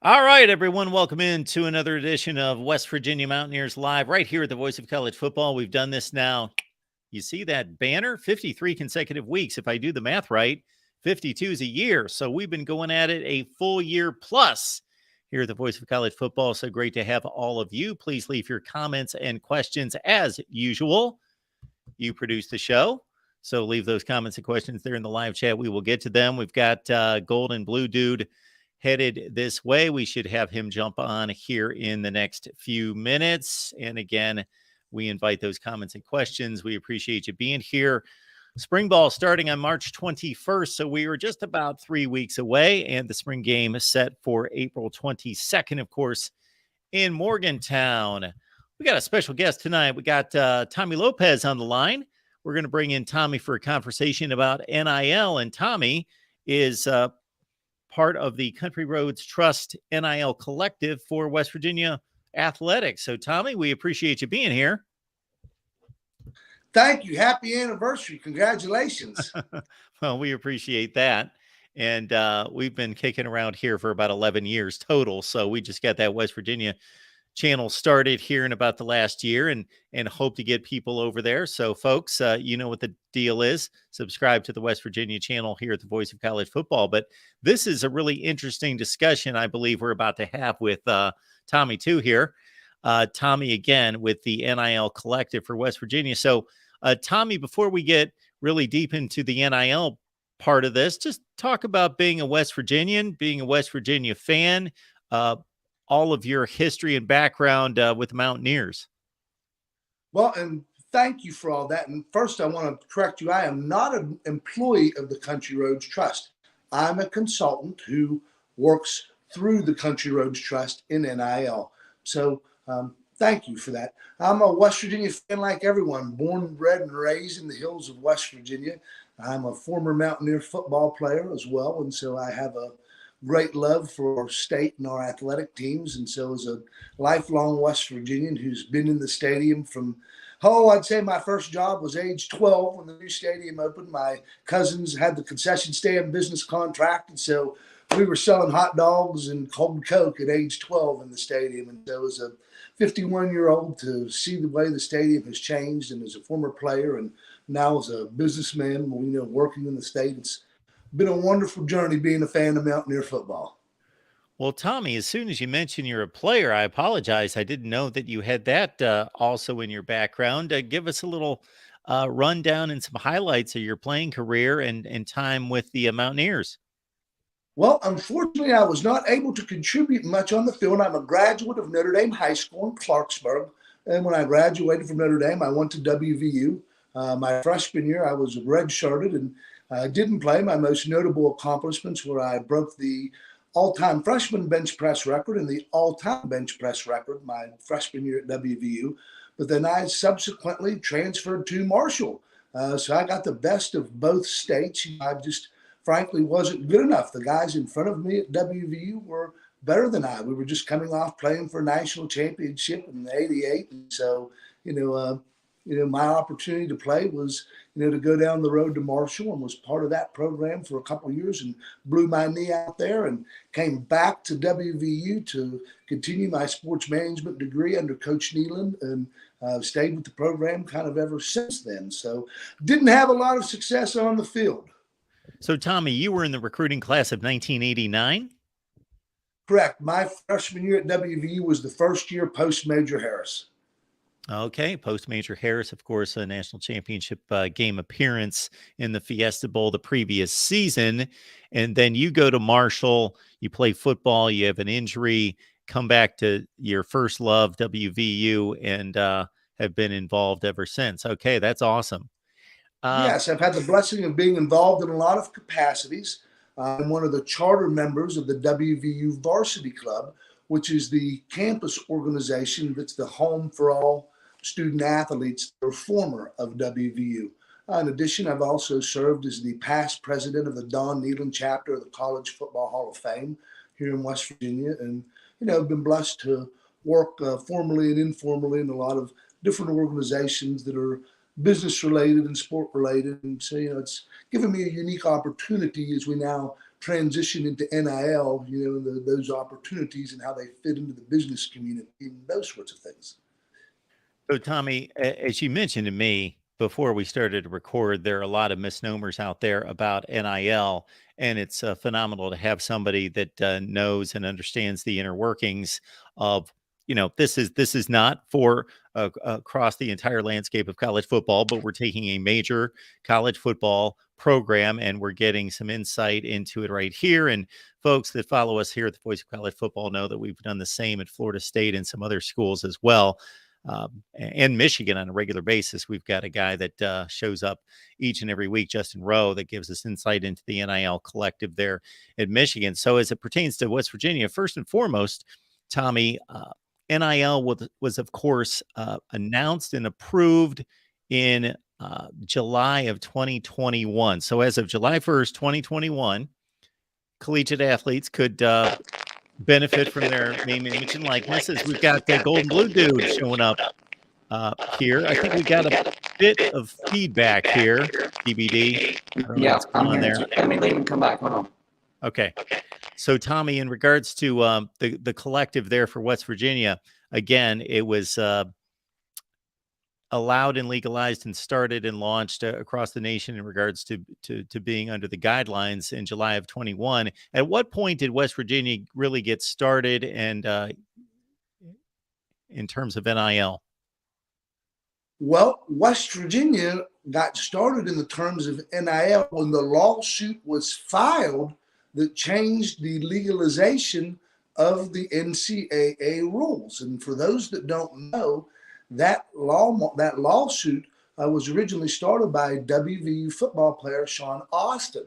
All right, everyone, welcome in to another edition of West Virginia Mountaineers Live right here at the Voice of College Football. We've done this now. You see that banner? 53 consecutive weeks. If I do the math right, 52 is a year. So we've been going at it a full year plus here at the Voice of College Football. So great to have all of you. Please leave your comments and questions as usual. You produce the show, so leave those comments and questions there in the live chat. We will get to them. We've got Gold and Blue Dude headed this way. We should have him jump on here in the next few minutes. And again, we invite those comments and questions. We appreciate you being here. Spring ball starting on March 21st. So we were just about 3 weeks away, and the spring game is set for April 22nd, of course, in Morgantown. We got a special guest tonight. We got Tommy Lopez on the line. We're going to bring in Tommy for a conversation about NIL. And Tommy is part of the Country Roads Trust NIL collective for West Virginia athletics. So, Tommy, we appreciate you being here. Thank you. Happy anniversary. Congratulations. Well, we appreciate that. And we've been kicking around here for about 11 years total. So we just got that West Virginia channel started here in about the last year and hope to get people over there. So folks, you know what the deal is. Subscribe to the West Virginia channel here at the Voice of College Football. But this is a really interesting discussion I believe we're about to have with Tommy too here. Tommy again with the NIL collective for West Virginia. So Tommy, before we get really deep into the NIL part of this, just talk about being a West Virginian, being a West Virginia fan, all of your history and background with the Mountaineers. Well, and thank you for all that. And first, I want to correct you. I am not an employee of the Country Roads Trust. I'm a consultant who works through the Country Roads Trust in NIL. So thank you for that. I'm a West Virginia fan like everyone, born, bred, and raised in the hills of West Virginia. I'm a former Mountaineer football player as well, and so I have a great love for our state and our athletic teams. And so as a lifelong West Virginian who's been in the stadium from, I'd say my first job was age 12 when the new stadium opened. My cousins had the concession stand business contract. And so we were selling hot dogs and cold Coke at age 12 in the stadium. And so as a 51-year-old to see the way the stadium has changed, and as a former player and now as a businessman, working in the state, it's been a wonderful journey being a fan of Mountaineer football. Well, Tommy, as soon as you mentioned you're a player, I apologize. I didn't know that you had that also in your background. Give us a little rundown and some highlights of your playing career and time with the Mountaineers. Well, unfortunately, I was not able to contribute much on the field. I'm a graduate of Notre Dame High School in Clarksburg. And when I graduated from Notre Dame, I went to WVU. My freshman year, I was redshirted and didn't play. My most notable accomplishments were I broke the all-time freshman bench press record and the all-time bench press record my freshman year at WVU. But then I subsequently transferred to Marshall. So I got the best of both states. I just frankly wasn't good enough. The guys in front of me at WVU were better than I. We were just coming off playing for a national championship in '88. And so, my opportunity to play was, to go down the road to Marshall, and was part of that program for a couple of years and blew my knee out there and came back to WVU to continue my sports management degree under Coach Nealon, and stayed with the program kind of ever since then. So didn't have a lot of success on the field. So, Tommy, you were in the recruiting class of 1989? Correct. My freshman year at WVU was the first year post-Major Harris. Okay, post-Major Harris, of course, a national championship game appearance in the Fiesta Bowl the previous season. And then you go to Marshall, you play football, you have an injury, come back to your first love, WVU, and have been involved ever since. Okay, that's awesome. Yes, I've had the blessing of being involved in a lot of capacities. I'm one of the charter members of the WVU Varsity Club, which is the campus organization that's the home for all student athletes that are former of WVU. In addition, I've also served as the past president of the Don Nealon chapter of the College Football Hall of Fame here in West Virginia. And, I've been blessed to work formally and informally in a lot of different organizations that are business related and sport related. And so, it's given me a unique opportunity as we now transition into NIL, those opportunities and how they fit into the business community and those sorts of things. So, Tommy, as you mentioned to me before we started to record, there are a lot of misnomers out there about NIL, and it's phenomenal to have somebody that knows and understands the inner workings of. This is not for across the entire landscape of college football, but we're taking a major college football program and we're getting some insight into it right here. And folks that follow us here at the Voice of College Football know that we've done the same at Florida State and some other schools as well. And Michigan on a regular basis. We've got a guy that shows up each and every week, Justin Rowe, that gives us insight into the NIL collective there at Michigan. So as it pertains to West Virginia, first and foremost, Tommy, NIL was of course, announced and approved in July of 2021. So as of July 1st, 2021, collegiate athletes could benefit from their name, image, and likenesses. We've got the Golden Blue Dude showing up here. I think we got a bit of feedback here, TBD. Yeah, I'm on here. there. Let me leave and come back. Hold on. Okay. So, Tommy, in regards to the collective there for West Virginia, again, it was allowed and legalized and started and launched across the nation in regards to being under the guidelines in July of 21. At what point did West Virginia really get started and in terms of NIL? Well, West Virginia got started in the terms of NIL when the lawsuit was filed that changed the legalization of the NCAA rules. And for those that don't know, that lawsuit was originally started by WVU football player Sean Austin.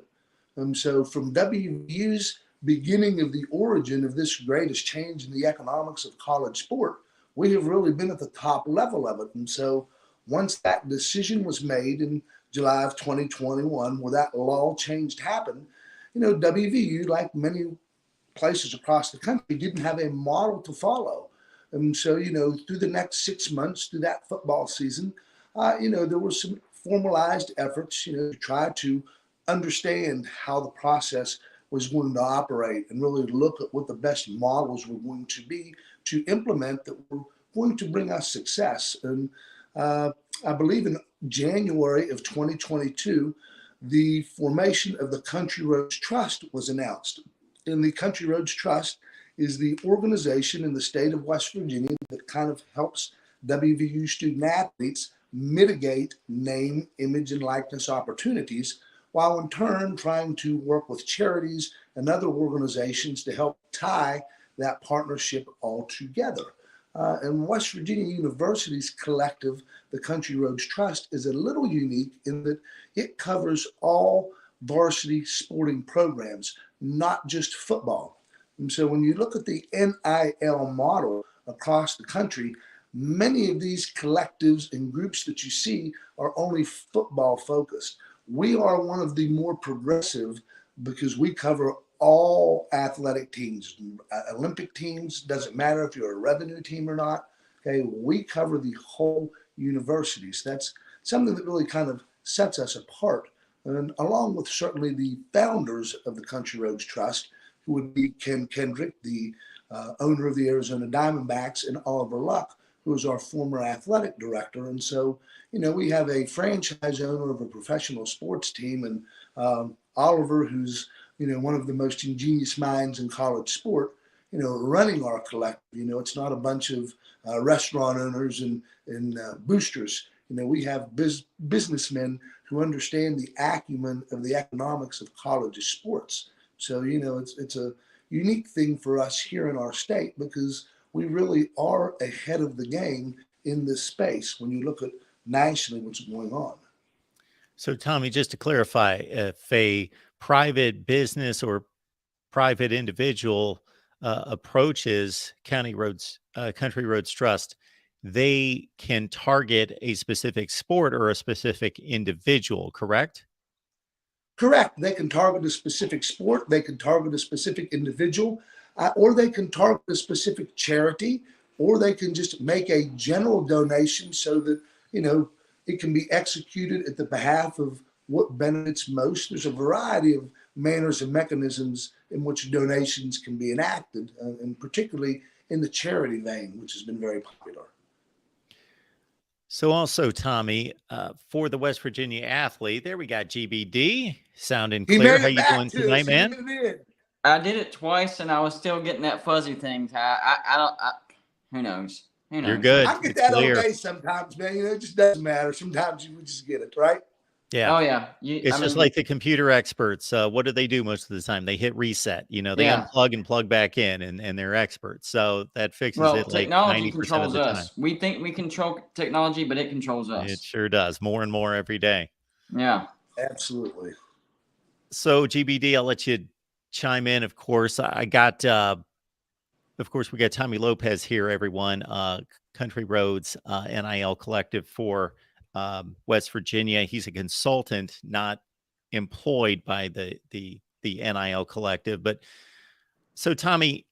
So from WVU's beginning of the origin of this greatest change in the economics of college sport, we have really been at the top level of it. And so once that decision was made in July of 2021, where that law change happened, WVU, like many places across the country, didn't have a model to follow. And so, through the next 6 months, through that football season, there were some formalized efforts, to try to understand how the process was going to operate and really look at what the best models were going to be to implement that were going to bring us success. And I believe in January of 2022, the formation of the Country Roads Trust was announced. And the Country Roads Trust is the organization in the state of West Virginia that kind of helps WVU student athletes mitigate name, image, and likeness opportunities, while in turn trying to work with charities and other organizations to help tie that partnership all together. And West Virginia University's collective, the Country Roads Trust, is a little unique in that it covers all varsity sporting programs, not just football. And so when you look at the NIL model across the country, many of these collectives and groups that you see are only football focused. We are one of the more progressive because we cover all athletic teams, Olympic teams, doesn't matter if you're a revenue team or not. Okay, we cover the whole universities. That's something that really kind of sets us apart. And along with certainly the founders of the Country Roads Trust, who would be Ken Kendrick, the owner of the Arizona Diamondbacks, and Oliver Luck, who is our former athletic director. And so, we have a franchise owner of a professional sports team, and Oliver, who's, one of the most ingenious minds in college sport, running our collective. It's not a bunch of restaurant owners and boosters. We have businessmen who understand the acumen of the economics of college sports. So, it's a unique thing for us here in our state because we really are ahead of the game in this space when you look at nationally what's going on. So, Tommy, just to clarify, if a private business or private individual approaches Country Roads Trust, they can target a specific sport or a specific individual, correct? Correct. They can target a specific sport, they can target a specific individual, or they can target a specific charity, or they can just make a general donation so that, it can be executed at the behalf of what benefits most. There's a variety of manners and mechanisms in which donations can be enacted, and particularly in the charity vein, which has been very popular. So also, Tommy, for the West Virginia athlete, there we got GBD sounding He clear. made How it you back doing to tonight, us. He man? made it in. I did it twice, and I was still getting that fuzzy thing. I don't. Who knows? Who knows? You're good. I get It's that all clear. day sometimes, man. You know, it just doesn't matter. Sometimes you just get it, right? Yeah. Oh yeah. It's just like the computer experts. What do they do most of the time? They hit reset. You know, they Yeah. unplug and plug back in, and they're experts. So that fixes Well, it like technology 90% of controls the time. us. We think we control technology, but it controls us. It sure does. More and more every day. Yeah. Absolutely. So GBD, I'll let you chime in. Of course, I got. Of course, we got Tommy Lopez here. Everyone, Country Roads NIL Collective for West Virginia. He's a consultant, not employed by the NIL Collective. But so, Tommy,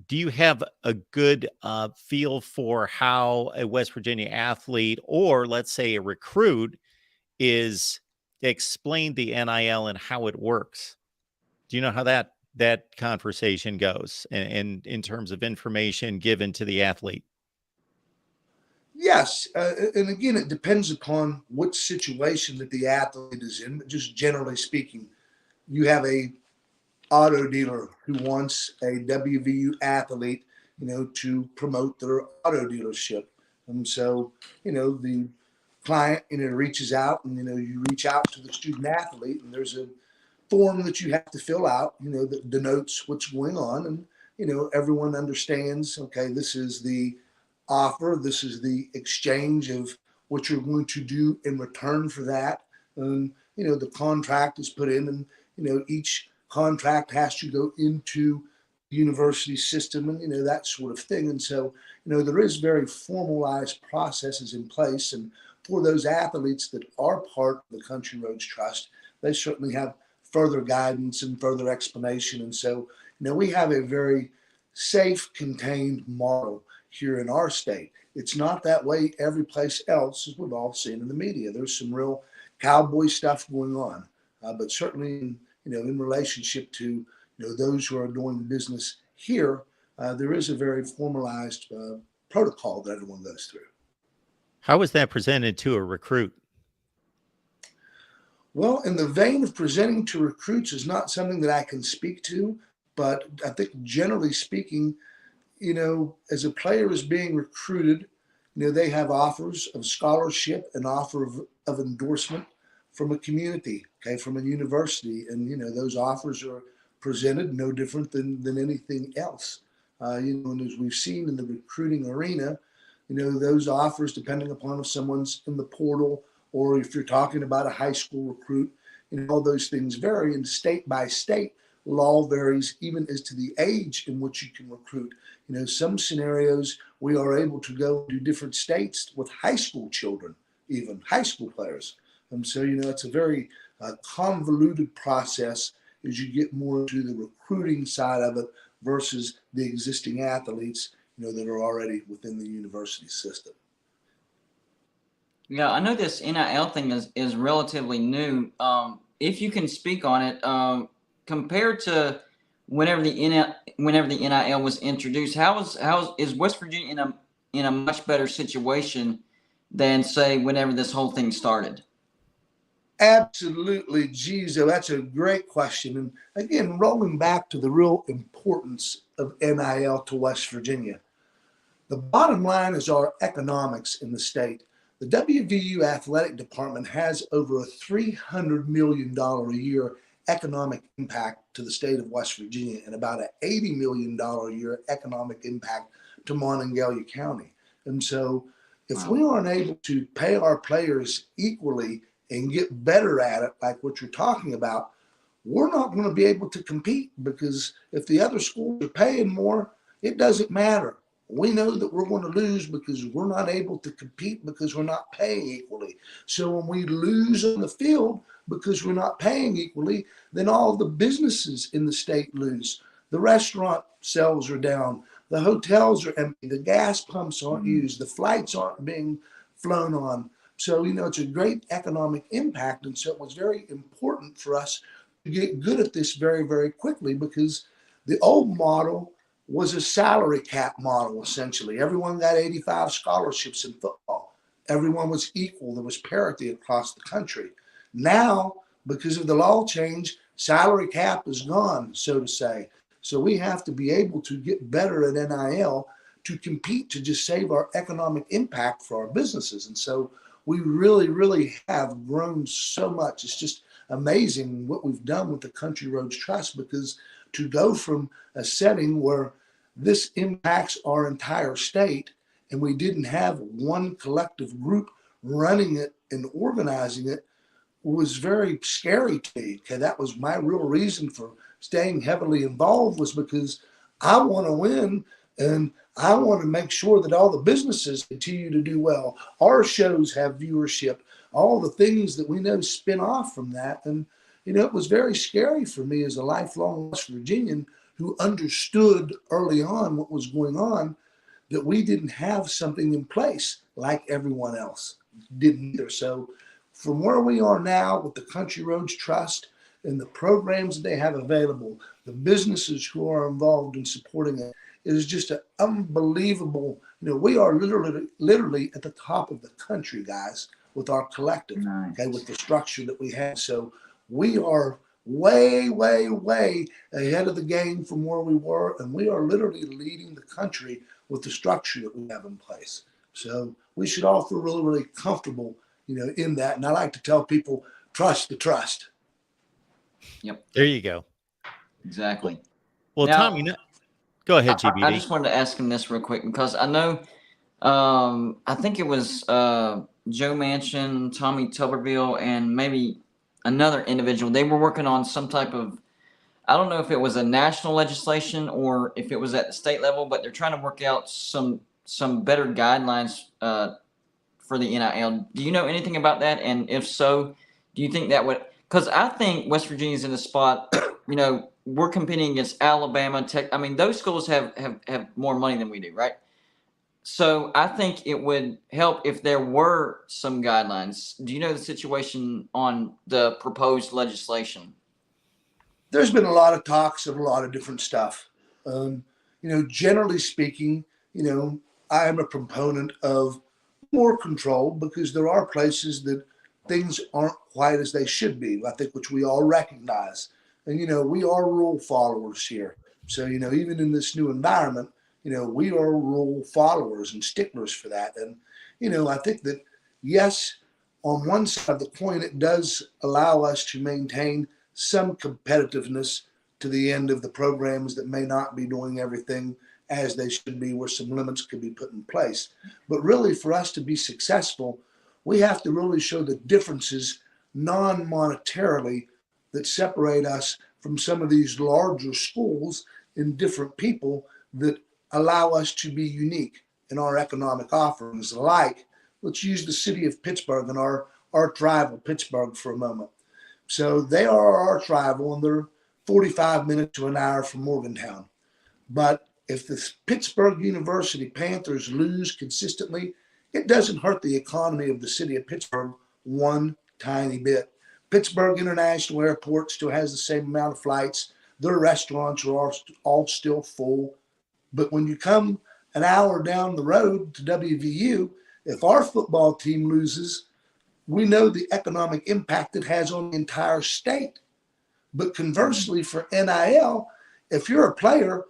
do you have a good feel for how a West Virginia athlete, or let's say a recruit, is explained the NIL and how it works? Do you know how that conversation goes and in terms of information given to the athlete? Yes, and again, it depends upon what situation that the athlete is in. But just generally speaking, you have a auto dealer who wants a WVU athlete, to promote their auto dealership, and so the client reaches out, and you reach out to the student athlete, and there's a form that you have to fill out, that denotes what's going on, and everyone understands. Okay, this is the offer. This is the exchange of what you're going to do in return for that. And, the contract is put in, and, each contract has to go into the university system, and, that sort of thing. And so, there is very formalized processes in place. And for those athletes that are part of the Country Roads Trust, they certainly have further guidance and further explanation. And so, we have a very safe, contained model here in our state. It's not that way every place else, as we've all seen in the media. There's some real cowboy stuff going on, but certainly, in relationship to those who are doing business here, there is a very formalized protocol that everyone goes through. How is that presented to a recruit? Well, in the vein of presenting to recruits is not something that I can speak to, but I think generally speaking, as a player is being recruited, they have offers of scholarship, an offer of endorsement from a community, okay, from a university. And, those offers are presented no different than anything else. And as we've seen in the recruiting arena, those offers, depending upon if someone's in the portal or if you're talking about a high school recruit, all those things vary. And state by state, law varies even as to the age in which you can recruit. Some scenarios we are able to go to different states with high school children, even high school players. And so, it's a very convoluted process as you get more into the recruiting side of it versus the existing athletes, that are already within the university system. Yeah, I know this NIL thing is relatively new. If you can speak on it, compared to whenever the NIL was introduced, how is West Virginia in a much better situation than, say, whenever this whole thing started? Absolutely, geez, that's a great question. And again, rolling back to the real importance of NIL to West Virginia, the bottom line is our economics in the state. The WVU athletic department has over a $300 million a year economic impact to the state of West Virginia and about an $80 million a year economic impact to Monongalia County. And so if we aren't able to pay our players equally and get better at it, like what you're talking about, we're not going to be able to compete, because if the other schools are paying more, it doesn't matter. We know that we're going to lose because we're not able to compete because we're not paying equally. So when we lose on the field because we're not paying equally, then all the businesses in the state lose. The restaurant sales are down. The hotels are empty. The gas pumps aren't used. The flights aren't being flown on. So, it's a great economic impact. And so it was very important for us get good at this very, very quickly, because the old model was a salary cap model, essentially. Everyone got 85 scholarships in football. Everyone was equal. There was parity across the country. Now, because of the law change, salary cap is gone, so to say. So we have to be able to get better at NIL to compete, to just save our economic impact for our businesses. And so we really, really have grown so much. It's just amazing what we've done with the Country Roads Trust, because to go from a setting where this impacts our entire state and we didn't have one collective group running it and organizing it was very scary to me. Okay, that was my real reason for staying heavily involved, was because I want to win, and I want to make sure that all the businesses continue to do well. Our shows have viewership, all the things that we know spin off from that. And, you know, it was very scary for me as a lifelong West Virginian who understood early on what was going on, that we didn't have something in place like everyone else didn't either. So from where we are now with the Country Roads Trust and the programs that they have available, the businesses who are involved in supporting it, it is just an unbelievable, you know, we are literally at the top of the country, guys, with our collective, Nice. okay, with the structure that we have. So we are way, way, way ahead of the game from where we were, and we are literally leading the country with the structure that we have in place. So we should all feel really, really comfortable, you know, in that. And I like to tell people, trust the trust. Yep. There you go. Exactly. Well, Now, Tom, you know, go ahead, GBD. I just wanted to ask him this real quick, because I know, I think it was Joe Manchin, Tommy Tuberville, and maybe another individual. They were working on some type of, I don't know if it was a national legislation or if it was at the state level, but they're trying to work out some better guidelines for the NIL. Do you know anything about that? And if so, do you think that would? Because I think West Virginia's in a spot. You know, we're competing against Alabama, Tech. I mean, those schools have more money than we do, right? So I think it would help if there were some guidelines. Do you know the situation on the proposed legislation? There's been a lot of talks of a lot of different stuff. You know, generally speaking, you know, I am a proponent of more control, because there are places that things aren't quite as they should be, I think, which we all recognize. And, you know, we are rule followers here. So, you know, even in this new environment, you know, we are rule followers and sticklers for that. And, you know, I think that, yes, on one side of the coin, it does allow us to maintain some competitiveness to the end of the programs that may not be doing everything as they should be, where some limits could be put in place. But really, for us to be successful, we have to really show the differences non-monetarily that separate us from some of these larger schools and different people that allow us to be unique in our economic offerings. Like, let's use the city of Pittsburgh and our rival, Pittsburgh, for a moment. So they are our rival, and they're 45 minutes to an hour from Morgantown. But if the Pittsburgh University Panthers lose consistently, it doesn't hurt the economy of the city of Pittsburgh one tiny bit. Pittsburgh International Airport still has the same amount of flights. Their restaurants are all still full. But when you come an hour down the road to WVU, if our football team loses, we know the economic impact it has on the entire state. But conversely, for NIL, if you're a player,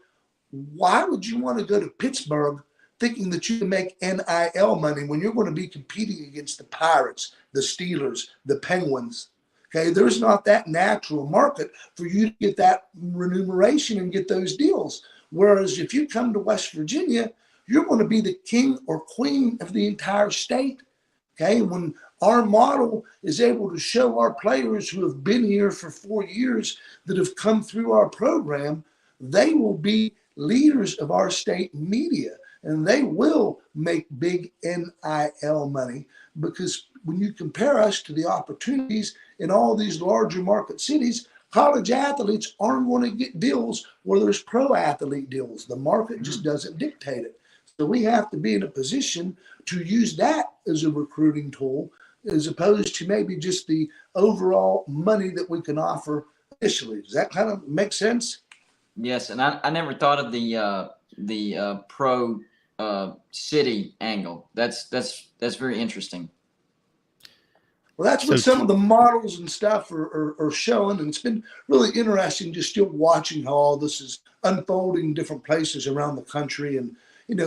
why would you want to go to Pittsburgh thinking that you can make NIL money when you're going to be competing against the Pirates, the Steelers, the Penguins? Okay, there's not that natural market for you to get that remuneration and get those deals. Whereas if you come to West Virginia, you're going to be the king or queen of the entire state. Okay, when our model is able to show our players who have been here for 4 years that have come through our program, they will be leaders of our state media, and they will make big NIL money, because when you compare us to the opportunities in all these larger market cities, college athletes aren't going to get deals where there's pro athlete deals. The market just doesn't dictate it. So we have to be in a position to use that as a recruiting tool, as opposed to maybe just the overall money that we can offer initially. Does that kind of make sense? Yes, and I never thought of the pro city angle. That's very interesting. Well, that's what some of the models and stuff are showing, and it's been really interesting just still watching how all this is unfolding in different places around the country. And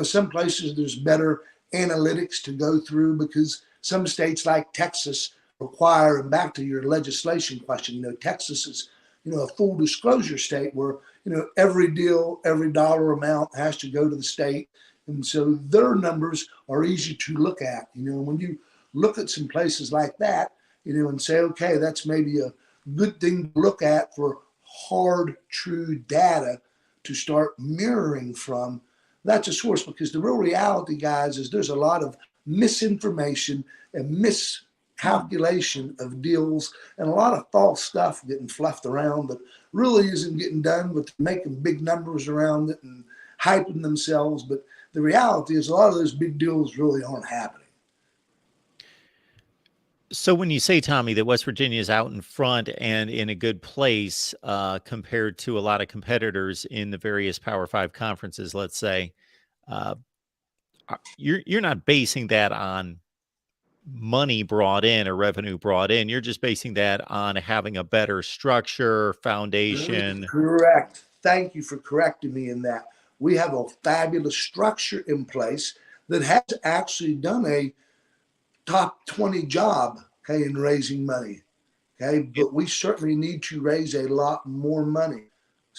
some places there's better analytics to go through because some states like Texas require, and back to your legislation question, Texas is a full disclosure state where every deal, every dollar amount has to go to the state, and so their numbers are easy to look at. When you look at some places like that, and say, okay, that's maybe a good thing to look at for hard, true data to start mirroring from. That's a source, because the real reality, guys, is there's a lot of misinformation and miscalculation of deals and a lot of false stuff getting fluffed around that really isn't getting done with making big numbers around it and hyping themselves. But the reality is a lot of those big deals really aren't happening. So when you say, Tommy, that West Virginia is out in front and in a good place compared to a lot of competitors in the various Power Five conferences, let's say, you're not basing that on money brought in or revenue brought in. You're just basing that on having a better structure, foundation. Correct. Thank you for correcting me in that. We have a fabulous structure in place that has actually done a top 20 job, okay, in raising money, okay, but we certainly need to raise a lot more money,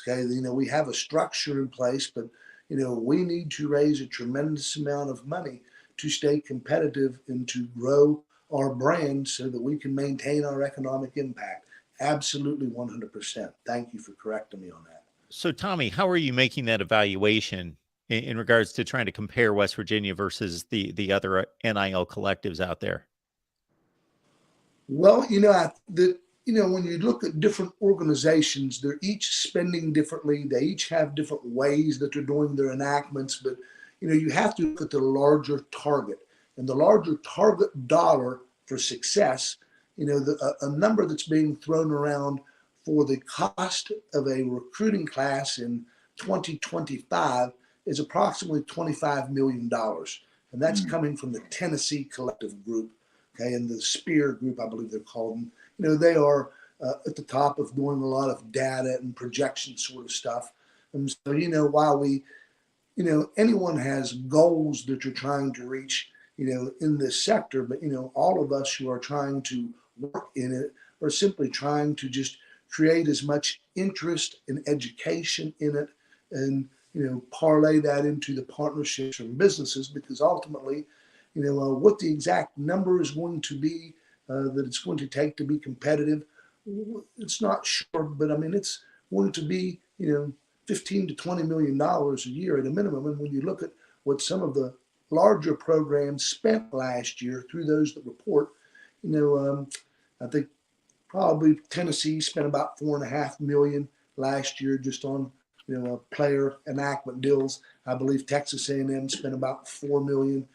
okay. We have a structure in place, but we need to raise a tremendous amount of money to stay competitive and to grow our brand so that we can maintain our economic impact. Absolutely, 100%. Thank you for correcting me on that. So, Tommy, how are you making that evaluation in regards to trying to compare West Virginia versus the other NIL collectives out there? Well, when you look at different organizations, they're each spending differently. They each have different ways that they're doing their enactments, but you have to look at the larger target, and the larger target dollar for success. A number that's being thrown around for the cost of a recruiting class in 2025 is approximately $25 million. And that's coming from the Tennessee Collective Group, okay, and the Spear Group, I believe they're called. And, they are at the top of doing a lot of data and projection sort of stuff. And so, while anyone has goals that you're trying to reach, in this sector, but, all of us who are trying to work in it are simply trying to just create as much interest and education in it and, parlay that into the partnerships and businesses, because ultimately, what the exact number is going to be that it's going to take to be competitive, it's not sure, but it's going to be, $15 to $20 million a year at a minimum. And when you look at what some of the larger programs spent last year through those that report, I think probably Tennessee spent about $4.5 million last year just on player enactment deals. I believe Texas A&M spent about $4 million,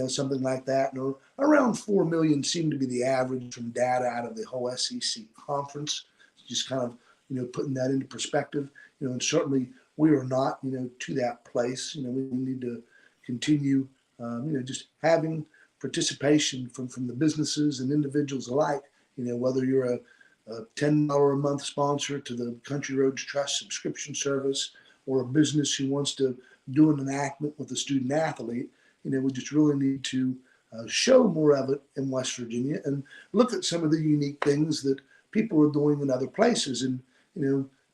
something like that. And around $4 million seemed to be the average from data out of the whole SEC conference. Just kind of putting that into perspective. And certainly we are not to that place. We need to continue just having participation from the businesses and individuals alike. Whether you're a $10 a month sponsor to the Country Roads Trust subscription service, or a business who wants to do an enactment with a student athlete, we just really need to show more of it in West Virginia and look at some of the unique things that people are doing in other places. And,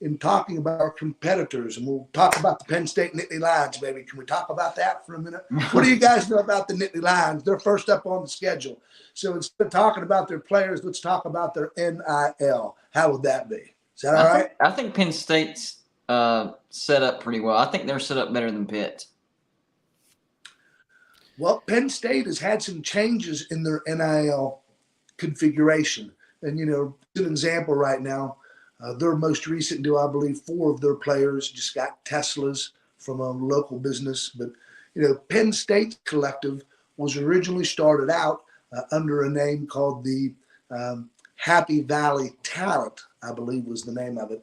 in talking about our competitors, and we'll talk about the Penn State Nittany Lions, baby. Can we talk about that for a minute? What do you guys know about the Nittany Lions? They're first up on the schedule. So instead of talking about their players, let's talk about their NIL. How would that be? Is that all right? I think Penn State's set up pretty well. I think they're set up better than Pitt. Well, Penn State has had some changes in their NIL configuration. And, it's an example right now. Their most recent deal, I believe 4 of their players just got Teslas from a local business. But, Penn State Collective was originally started out under a name called the Happy Valley Talent, I believe was the name of it.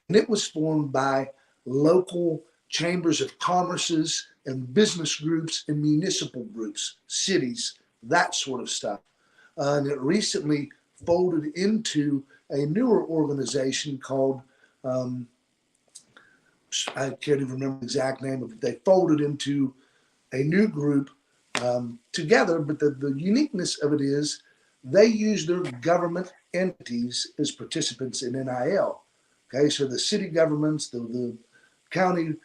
And it was formed by local chambers of commerces and business groups and municipal groups, cities, that sort of stuff. And it recently folded into a newer organization called, I can't even remember the exact name of it. They folded into a new group together, but the uniqueness of it is they use their government entities as participants in NIL. Okay, so the city governments, the county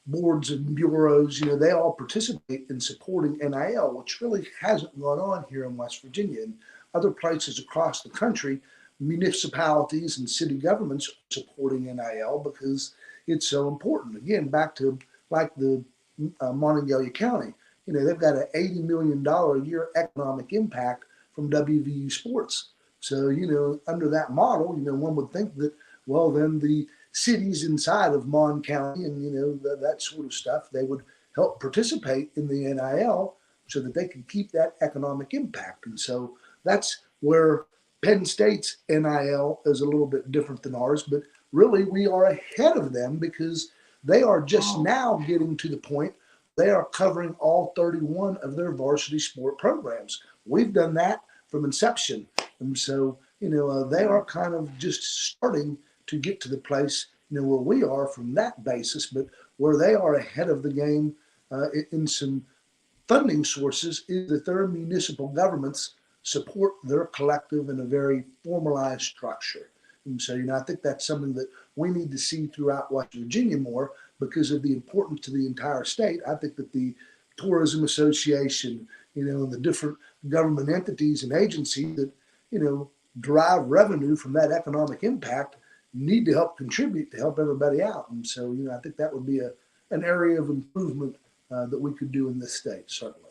boards and bureaus, they all participate in supporting NIL, which really hasn't gone on here in West Virginia. And other places across the country, municipalities and city governments are supporting NIL because it's so important. Again, back to like the Monongalia County, they've got an $80 million a year economic impact from WVU sports. So, under that model, one would think that, well, then the cities inside of Mon County and, that sort of stuff, they would help participate in the NIL so that they can keep that economic impact. And so that's where Penn State's NIL is a little bit different than ours, but really we are ahead of them because they are just now getting to the point they are covering all 31 of their varsity sport programs. We've done that from inception. And so, they are kind of just starting to get to the place, where we are from that basis, but where they are ahead of the game in some funding sources is that their municipal governments support their collective in a very formalized structure. And so, I think that's something that we need to see throughout West Virginia more because of the importance to the entire state. I think that the Tourism Association, and the different government entities and agencies that, derive revenue from that economic impact need to help contribute to help everybody out. And so, I think that would be an area of improvement that we could do in this state, certainly.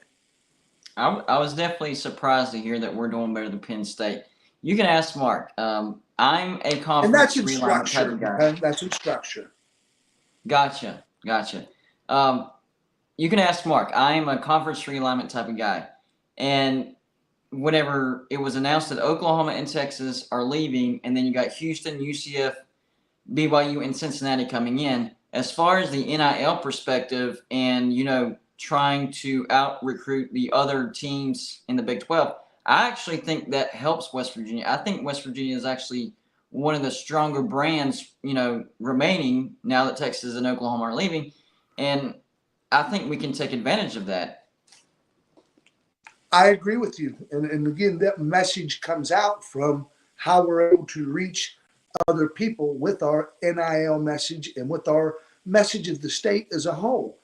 I was definitely surprised to hear that we're doing better than Penn State. You can ask Mark. I'm a conference And that's in realignment type structure. of guy. Okay? That's in structure. Gotcha. You can ask Mark. I am a conference realignment type of guy. And whenever it was announced that Oklahoma and Texas are leaving, and then you got Houston, UCF, BYU, and Cincinnati coming in, as far as the NIL perspective and, trying to out-recruit the other teams in the Big 12, I actually think that helps West Virginia. I think West Virginia is actually one of the stronger brands, remaining now that Texas and Oklahoma are leaving. And I think we can take advantage of that. I agree with you. And again, that message comes out from how we're able to reach other people with our NIL message and with our message of the state as a whole.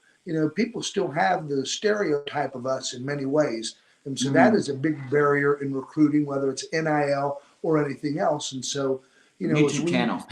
People still have the stereotype of us in many ways. And so that is a big barrier in recruiting, whether it's NIL or anything else. And so, YouTube channel,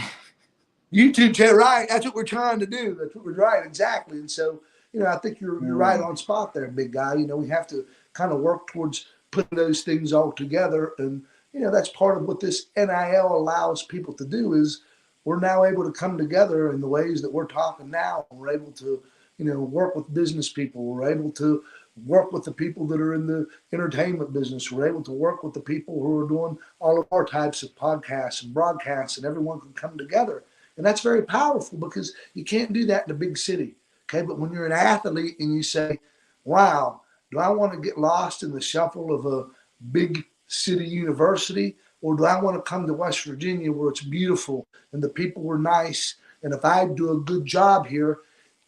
right. That's what we're trying to do. That's what we're right. Exactly. And so, I think you're right on spot there, big guy. We have to kind of work towards putting those things all together. And, that's part of what this NIL allows people to do is we're now able to come together in the ways that we're talking now. We're able to, work with business people. We're able to work with the people that are in the entertainment business. We're able to work with the people who are doing all of our types of podcasts and broadcasts, and everyone can come together. And that's very powerful because you can't do that in a big city. Okay. But when you're an athlete and you say, wow, do I want to get lost in the shuffle of a big city university? Or do I want to come to West Virginia where it's beautiful and the people are nice? And if I do a good job here,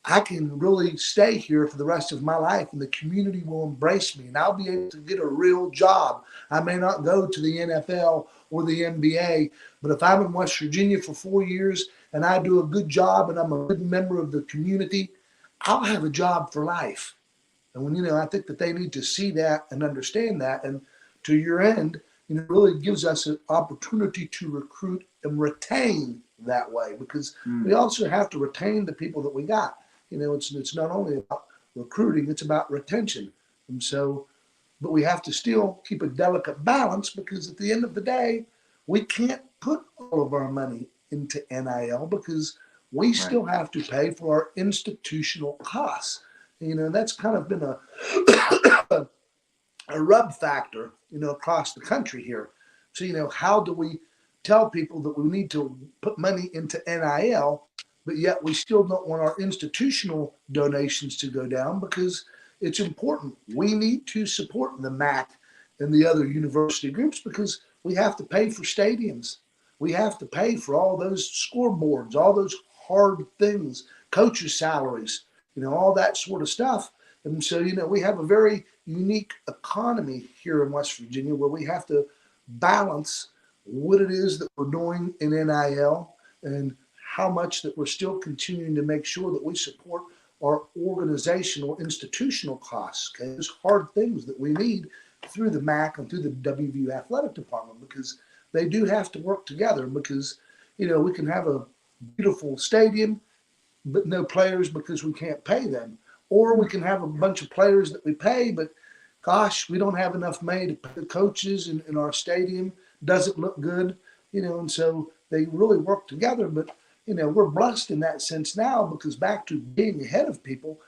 I can really stay here for the rest of my life and the community will embrace me and I'll be able to get a real job. I may not go to the NFL or the NBA, but if I'm in West Virginia for 4 years and I do a good job and I'm a good member of the community, I'll have a job for life. And when, I think that they need to see that and understand that. And to your end, it really gives us an opportunity to recruit and retain that way because we also have to retain the people that we got. It's not only about recruiting, it's about retention. And so, but we have to still keep a delicate balance because at the end of the day, we can't put all of our money into NIL because we still have to pay for our institutional costs. That's kind of been a rub factor, across the country here. So, how do we tell people that we need to put money into NIL, but yet we still don't want our institutional donations to go down because it's important. We need to support the MAC and the other university groups because we have to pay for stadiums. We have to pay for all those scoreboards, all those hard things, coaches' salaries, all that sort of stuff. And so, we have a very unique economy here in West Virginia where we have to balance what it is that we're doing in NIL and how much that we're still continuing to make sure that we support our organizational, institutional costs. Okay, those hard things that we need through the MAC and through the WVU athletic department because they do have to work together because, we can have a beautiful stadium, but no players because we can't pay them. Or we can have a bunch of players that we pay, but gosh, we don't have enough money to pay the coaches in our stadium. Doesn't look good, and so they really work together. But, we're blessed in that sense now because back to being ahead of people,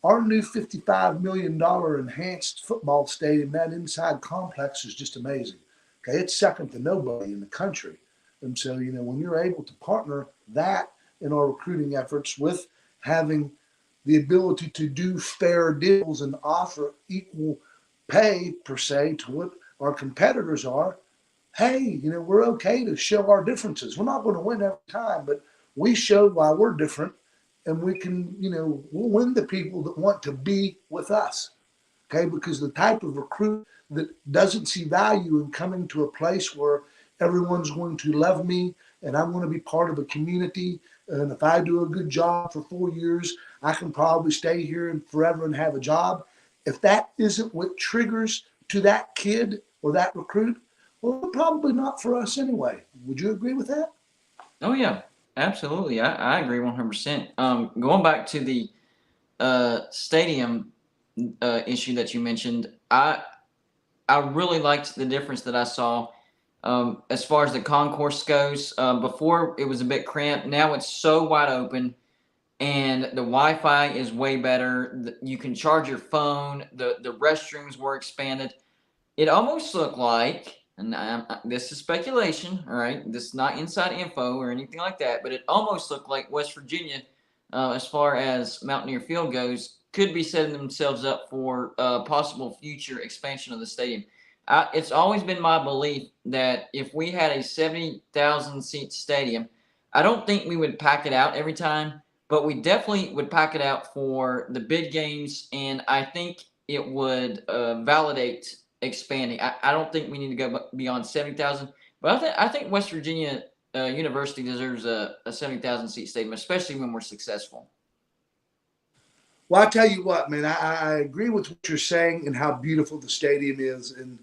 our new $55 million enhanced football stadium, that inside complex is just amazing. Okay, it's second to nobody in the country. And so, when you're able to partner that in our recruiting efforts with having the ability to do fair deals and offer equal pay, per se, to what our competitors are, hey, we're okay to show our differences. We're not going to win every time, but we show why we're different, and we can, we'll win the people that want to be with us, okay? Because the type of recruit that doesn't see value in coming to a place where everyone's going to love me and I'm going to be part of a community, and if I do a good job for 4 years, I can probably stay here and forever and have a job. If that isn't what triggers to that kid or that recruit, well, probably not for us anyway. Would you agree with that? Oh yeah, absolutely. I agree 100%. Going back to the stadium issue that you mentioned, I really liked the difference that I saw as far as the concourse goes. Before it was a bit cramped. Now it's so wide open, and the Wi-Fi is way better. You can charge your phone. The restrooms were expanded. It almost looked like, and this is speculation, all right? This is not inside info or anything like that, but it almost looked like West Virginia, as far as Mountaineer Field goes, could be setting themselves up for possible future expansion of the stadium. It's always been my belief that if we had a 70,000 seat stadium, I don't think we would pack it out every time, but we definitely would pack it out for the big games, and I think it would validate expanding. I don't think we need to go beyond 70,000, but I think West Virginia University deserves a 70,000 seat stadium, especially when we're successful. Well, I tell you what, man, I agree with what you're saying and how beautiful the stadium is. And,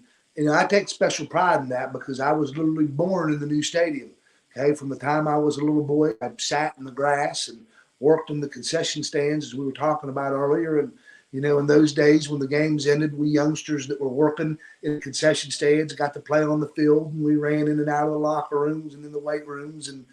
I take special pride in that because I was literally born in the new stadium. Okay, from the time I was a little boy, I sat in the grass and worked in the concession stands, as we were talking about earlier. And, in those days when the games ended, we youngsters that were working in the concession stands got to play on the field, and we ran in and out of the locker rooms and in the weight rooms. And,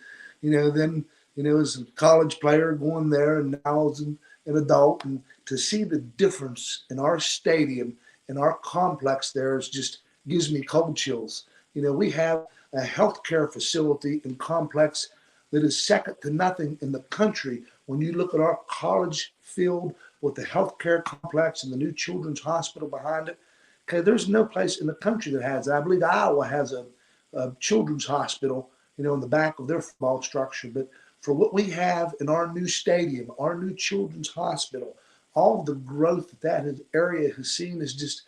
then, as a college player going there, and now as an adult, and to see the difference in our stadium and our complex there is just gives me cold chills. We have a healthcare facility and complex that is second to nothing in the country. When you look at our college field with the healthcare complex and the new children's hospital behind it, okay, there's no place in the country that has it. I believe Iowa has a children's hospital, in the back of their football structure. But for what we have in our new stadium, our new children's hospital, all the growth that area has seen is just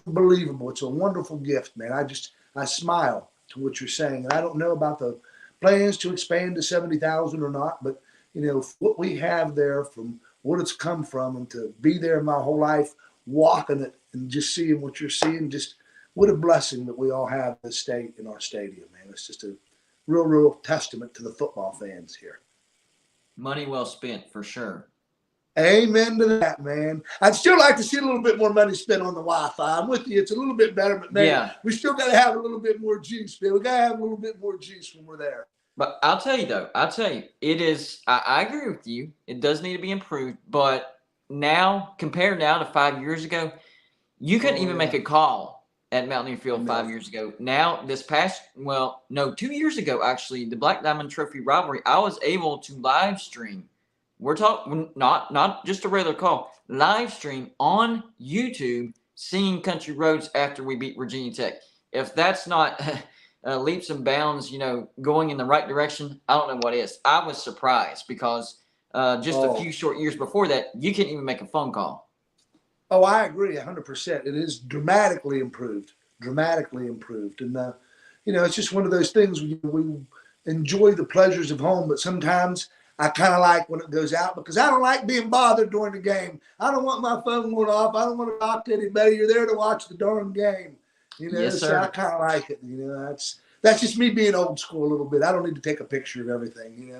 unbelievable. It's a wonderful gift, man. I smile to what you're saying. And I don't know about the plans to expand to 70,000 or not, but, what we have there from what it's come from, and to be there my whole life, walking it and just seeing what you're seeing, just what a blessing that we all have this state in our stadium, man. It's just a real testament to the football fans here. Money well spent, for sure. Amen to that, man. I'd still like to see a little bit more money spent on the Wi-Fi. I'm with you. It's a little bit better, but man, we still got to have a little bit more juice, man. We got to have a little bit more juice when we're there. But I'll tell you, it is, I agree with you. It does need to be improved, but now, compared now to 5 years ago, you couldn't even make a call at Mountaineer Field 5 years ago. Now, 2 years ago, actually, the Black Diamond Trophy rivalry, I was able to live stream. We're talking not just a regular call, live stream on YouTube, singing Country Roads after we beat Virginia Tech. If that's not leaps and bounds, going in the right direction, I don't know what is. I was surprised because a few short years before that, you couldn't even make a phone call. Oh, I agree 100%. It is dramatically improved. And, it's just one of those things we enjoy the pleasures of home, but sometimes I kind of like when it goes out because I don't like being bothered during the game. I don't want my phone going off. I don't want to talk to anybody. You're there to watch the darn game. Yes, so sir. I kind of like it. That's just me being old school a little bit. I don't need to take a picture of everything,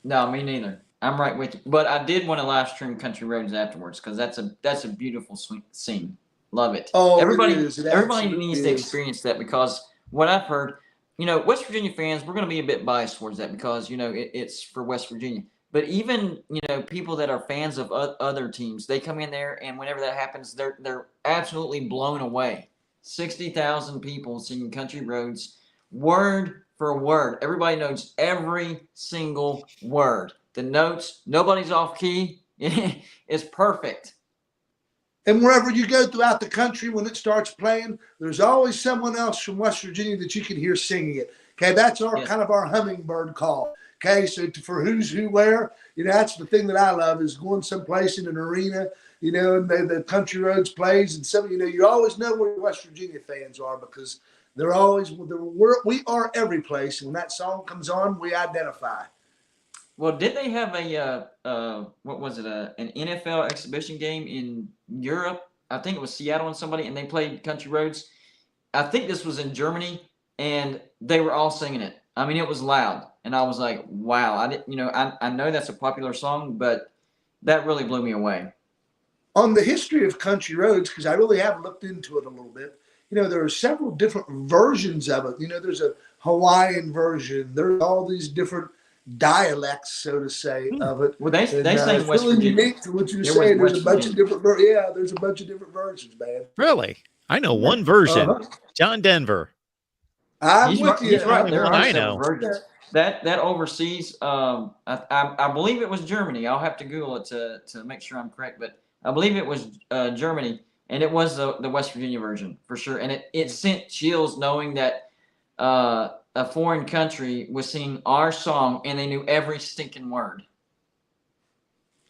No, me neither. I'm right with you. But I did want to live stream Country Roads afterwards because that's a beautiful scene. Love it. Oh, everybody everybody needs to experience that because what I've heard, West Virginia fans, we're going to be a bit biased towards that because it's for West Virginia. But even people that are fans of other teams, they come in there and whenever that happens, they're absolutely blown away. 60,000 people singing Country Roads, word for word. Everybody knows every single word. The notes, nobody's off key. It's perfect. And wherever you go throughout the country, when it starts playing, there's always someone else from West Virginia that you can hear singing it. Okay, that's kind of our hummingbird call. Okay, so for who's who where, that's the thing that I love is going someplace in an arena, and the Country Roads plays, and you always know where your West Virginia fans are because they're always we are every place. And when that song comes on, we identify. Well, did they have an NFL exhibition game in Europe? I think it was Seattle and they played Country Roads. I think this was in Germany, and they were all singing it. I mean, it was loud, and I was like, "Wow!" I know that's a popular song, but that really blew me away. On the history of Country Roads, because I really have looked into it a little bit, there are several different versions of it. There's a Hawaiian version. There's all these different dialects, so to say, of it. Well, they say West really Virginia. Unique to what you're saying. There's a bunch of different. There's a bunch of different versions, man. Really? I know one version. John Denver. I'm with you. He's right. There are several versions. That overseas. I believe it was Germany. I'll have to Google it to make sure I'm correct, but I believe it was Germany, and it was the West Virginia version for sure. And it sent chills knowing that a foreign country was singing our song and they knew every stinking word.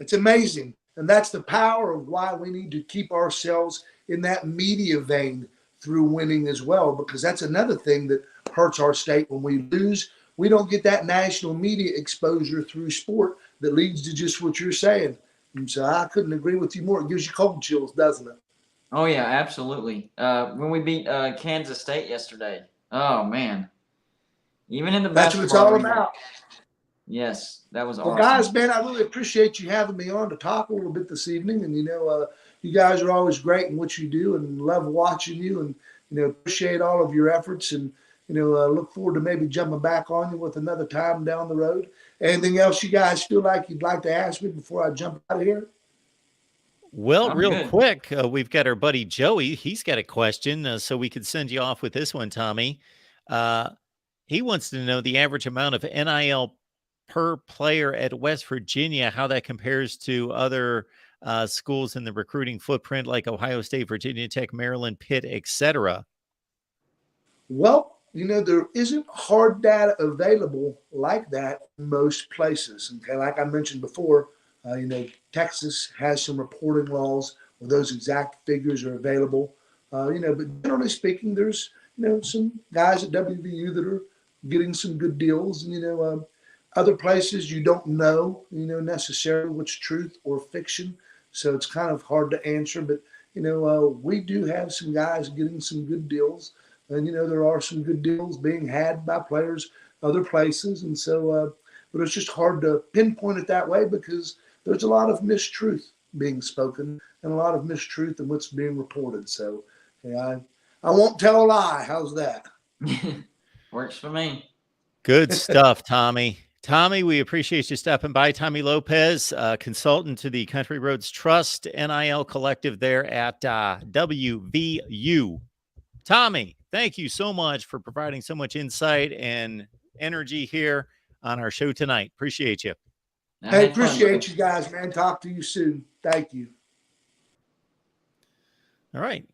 It's amazing. And that's the power of why we need to keep ourselves in that media vein through winning as well, because that's another thing that hurts our state. When we lose, we don't get that national media exposure through sport that leads to just what you're saying. And so I couldn't agree with you more. It gives you cold chills, doesn't it? Oh, yeah, absolutely. When we beat Kansas State yesterday, oh, man. Even in the That's what it's all about. Yes, that was awesome. Well, guys, man, I really appreciate you having me on to talk a little bit this evening. And, you guys are always great in what you do and love watching you and, appreciate all of your efforts and, look forward to maybe jumping back on you with another time down the road. Anything else you guys feel like you'd like to ask me before I jump out of here? Well, real quick, we've got our buddy Joey. He's got a question, so we could send you off with this one, Tommy. He wants to know the average amount of NIL per player at West Virginia, how that compares to other schools in the recruiting footprint like Ohio State, Virginia Tech, Maryland, Pitt, etc. Well, there isn't hard data available like that in most places. Okay, like I mentioned before, Texas has some reporting laws where those exact figures are available. But generally speaking, there's some guys at WVU that are getting some good deals, and other places you don't know necessarily what's truth or fiction, so it's kind of hard to answer. But we do have some guys getting some good deals, and there are some good deals being had by players other places, and so but it's just hard to pinpoint it that way because there's a lot of mistruth being spoken and a lot of mistruth in what's being reported. So I won't tell a lie. How's that? Works for me. Good stuff, Tommy. Tommy, we appreciate you stopping by. Tommy Lopez, consultant to the Country Roads Trust NIL Collective there at WVU. Tommy, thank you so much for providing so much insight and energy here on our show tonight. Appreciate you. I Hey, had fun, appreciate bro. you guys, man. Talk to you soon. Thank you. All right.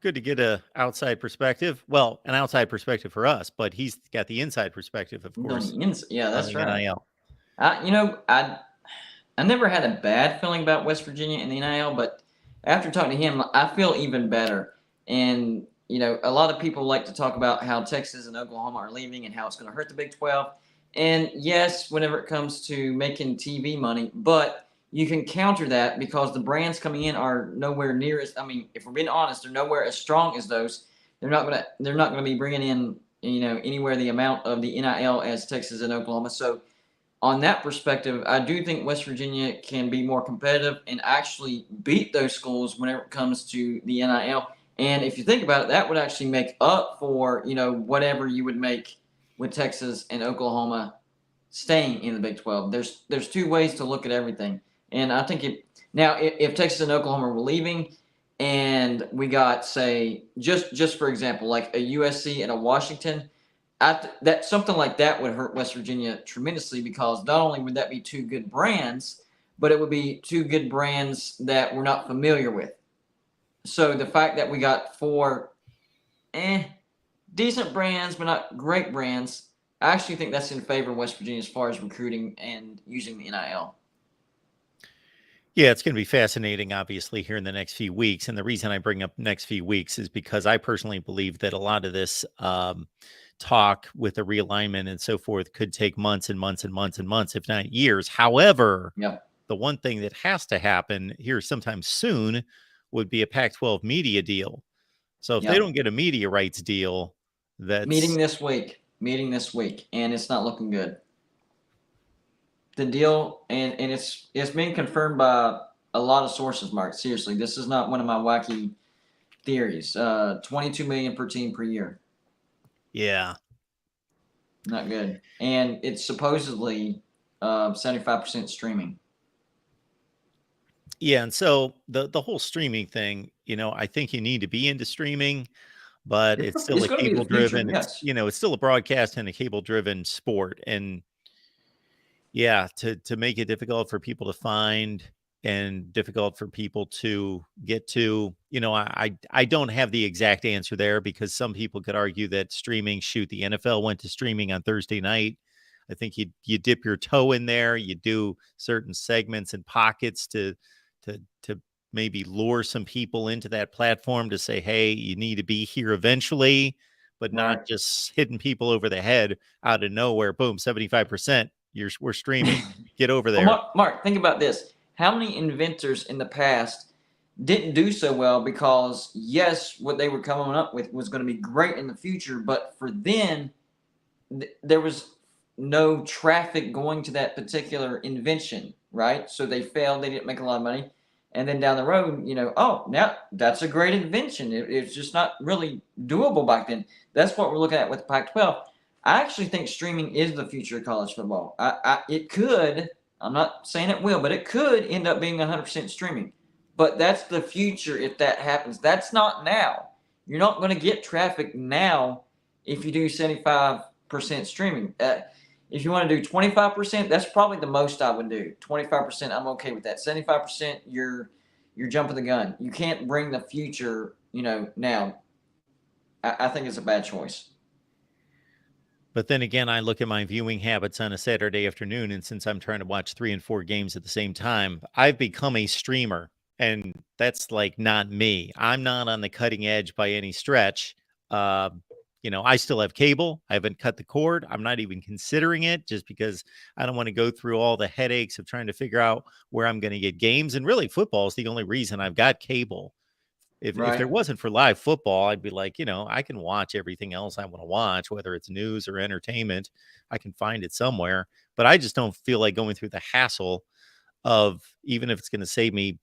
Good to get a outside perspective. Well, an outside perspective for us, but he's got the inside perspective, of course, Yeah, on that's the right. NIL. I never had a bad feeling about West Virginia and the NIL, but after talking to him, I feel even better. And a lot of people like to talk about how Texas and Oklahoma are leaving and how it's going to hurt the Big 12. And yes, whenever it comes to making TV money, but you can counter that because the brands coming in are nowhere near as. I mean, if we're being honest, they're nowhere as strong as those. They're not gonna be bringing in anywhere the amount of the NIL as Texas and Oklahoma. So on that perspective, I do think West Virginia can be more competitive and actually beat those schools whenever it comes to the NIL. And if you think about it, that would actually make up for whatever you would make with Texas and Oklahoma staying in the Big 12. There's two ways to look at everything, and I think if Texas and Oklahoma were leaving, and we got, say, just for example, like a USC and a Washington, that something like that would hurt West Virginia tremendously because not only would that be two good brands, but it would be two good brands that we're not familiar with. So the fact that we got four decent brands, but not great brands, I actually think that's in favor of West Virginia as far as recruiting and using the NIL. Yeah, it's going to be fascinating, obviously, here in the next few weeks. And the reason I bring up next few weeks is because I personally believe that a lot of this talk with the realignment and so forth could take months and months and months and months, if not years. However, the one thing that has to happen here sometime soon would be a Pac-12 media deal. So if they don't get a media rights deal, that's meeting this week, and it's not looking good. The deal, and it's been confirmed by a lot of sources, Mark. Seriously, this is not one of my wacky theories. $22 million per team per year. Yeah. Not good. And it's supposedly 75% streaming. Yeah, and so the whole streaming thing, I think you need to be into streaming, but it's still a cable driven, yes. It's still a broadcast and a cable driven sport. And yeah, to make it difficult for people to find and difficult for people to get to, I don't have the exact answer there because some people could argue that streaming, the NFL went to streaming on Thursday night. I think you dip your toe in there, you do certain segments and pockets to maybe lure some people into that platform to say, hey, you need to be here eventually, but not just hitting people over the head out of nowhere. Boom, 75%. We're streaming. Get over there. Well, Mark, think about this. How many inventors in the past didn't do so well because, yes, what they were coming up with was going to be great in the future, but for then, there was no traffic going to that particular invention, right? So they failed. They didn't make a lot of money. And then down the road, now that's a great invention. It's just not really doable back then. That's what we're looking at with the Pac-12. I actually think streaming is the future of college football. It could, I'm not saying it will, but it could end up being 100% streaming. But that's the future if that happens. That's not now. You're not going to get traffic now if you do 75% streaming. If you want to do 25%, that's probably the most I would do. 25%, I'm okay with that. 75%, you're jumping the gun. You can't bring the future, now. I think it's a bad choice. But then again, I look at my viewing habits on a Saturday afternoon, and since I'm trying to watch 3 and 4 games at the same time, I've become a streamer, and that's like not me. I'm not on the cutting edge by any stretch. I still have cable. I haven't cut the cord. I'm not even considering it just because I don't want to go through all the headaches of trying to figure out where I'm going to get games. And really, football is the only reason I've got cable. If there wasn't for live football, I'd be like, I can watch everything else I want to watch, whether it's news or entertainment. I can find it somewhere. But I just don't feel like going through the hassle of, even if it's going to save me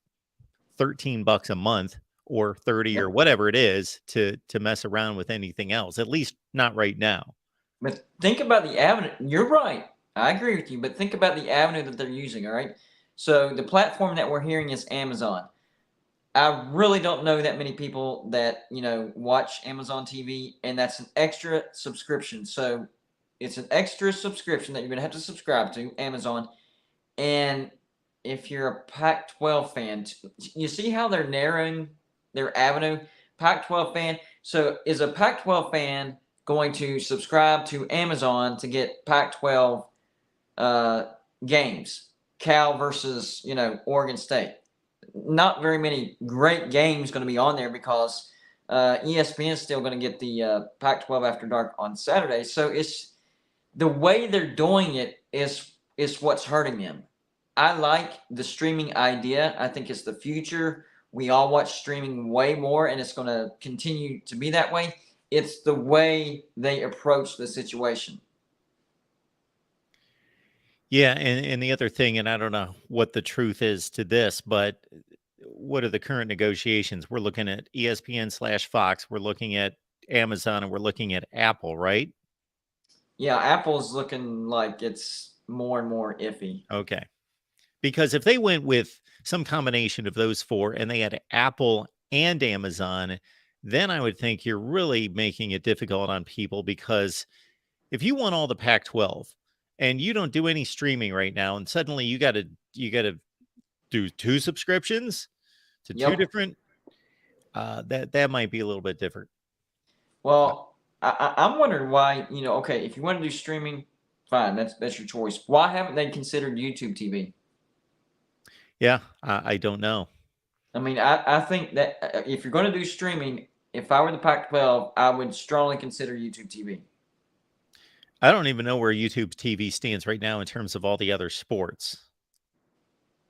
$13 a month or 30 or whatever it is, to mess around with anything else, at least not right now. But think about the avenue. You're right. I agree with you. But think about the avenue that they're using. All right. So the platform that we're hearing is Amazon. I really don't know that many people that, watch Amazon TV, and that's an extra subscription. So it's an extra subscription that you're going to have to subscribe to Amazon. And if you're a Pac-12 fan, you see how they're narrowing their avenue? Pac-12 fan. So is a Pac-12 fan going to subscribe to Amazon to get Pac-12 games? Cal versus, Oregon State. Not very many great games going to be on there because ESPN is still going to get the Pac-12 After Dark on Saturday. So it's the way they're doing it is what's hurting them. I like the streaming idea. I think it's the future. We all watch streaming way more, and it's going to continue to be that way. It's the way they approach the situation. Yeah, and the other thing, and I don't know what the truth is to this, but what are the current negotiations? We're looking at ESPN/Fox, we're looking at Amazon, and we're looking at Apple, right? Yeah, Apple's looking like it's more and more iffy. Okay. Because if they went with some combination of those four and they had Apple and Amazon, then I would think you're really making it difficult on people, because if you want all the Pac-12 and you don't do any streaming right now, and suddenly you got to do two subscriptions to two Yep. different, that might be a little bit different. Well, I'm wondering why, okay, if you want to do streaming, fine, that's your choice. Why haven't they considered YouTube TV? Yeah, I don't know. I mean, I think that if you're going to do streaming, if I were the Pac-12, I would strongly consider YouTube TV. I don't even know where YouTube TV stands right now in terms of all the other sports.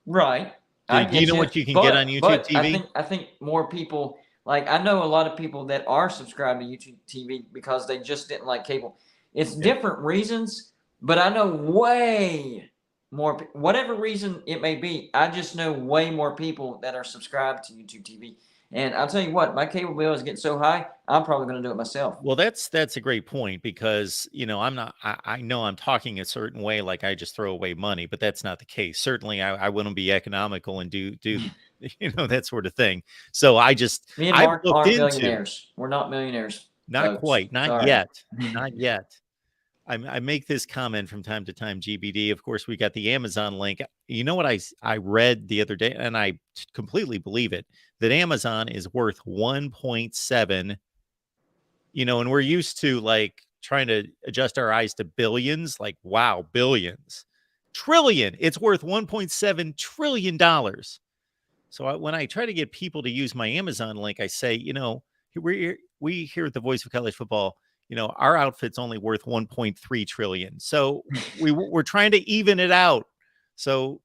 Right. Do you know what you can get on YouTube TV? I think more people, like, I know a lot of people that are subscribed to YouTube TV because they just didn't like cable. It's different reasons, but I know way more, whatever reason it may be, I just know way more people that are subscribed to YouTube TV. And I'll tell you what, my cable bill is getting so high, I'm probably going to do it myself. Well, that's a great point, because I'm not, I know I'm talking a certain way, like I just throw away money, but that's not the case. Certainly I wouldn't be economical and do that sort of thing. So Me and Mark aren't millionaires. We're not millionaires. Not folks. quite, not Sorry. yet, not yet. I make this comment from time to time, GBD. Of course, we got the Amazon link. You know what I read the other day, and I completely believe it, that Amazon is worth 1.7, and we're used to like trying to adjust our eyes to billions, like, wow, billions. Trillion. It's worth $1.7 trillion. So when I try to get people to use my Amazon link, I say, we here at the Voice of College Football, our outfit's only worth 1.3 trillion. So we're trying to even it out. So,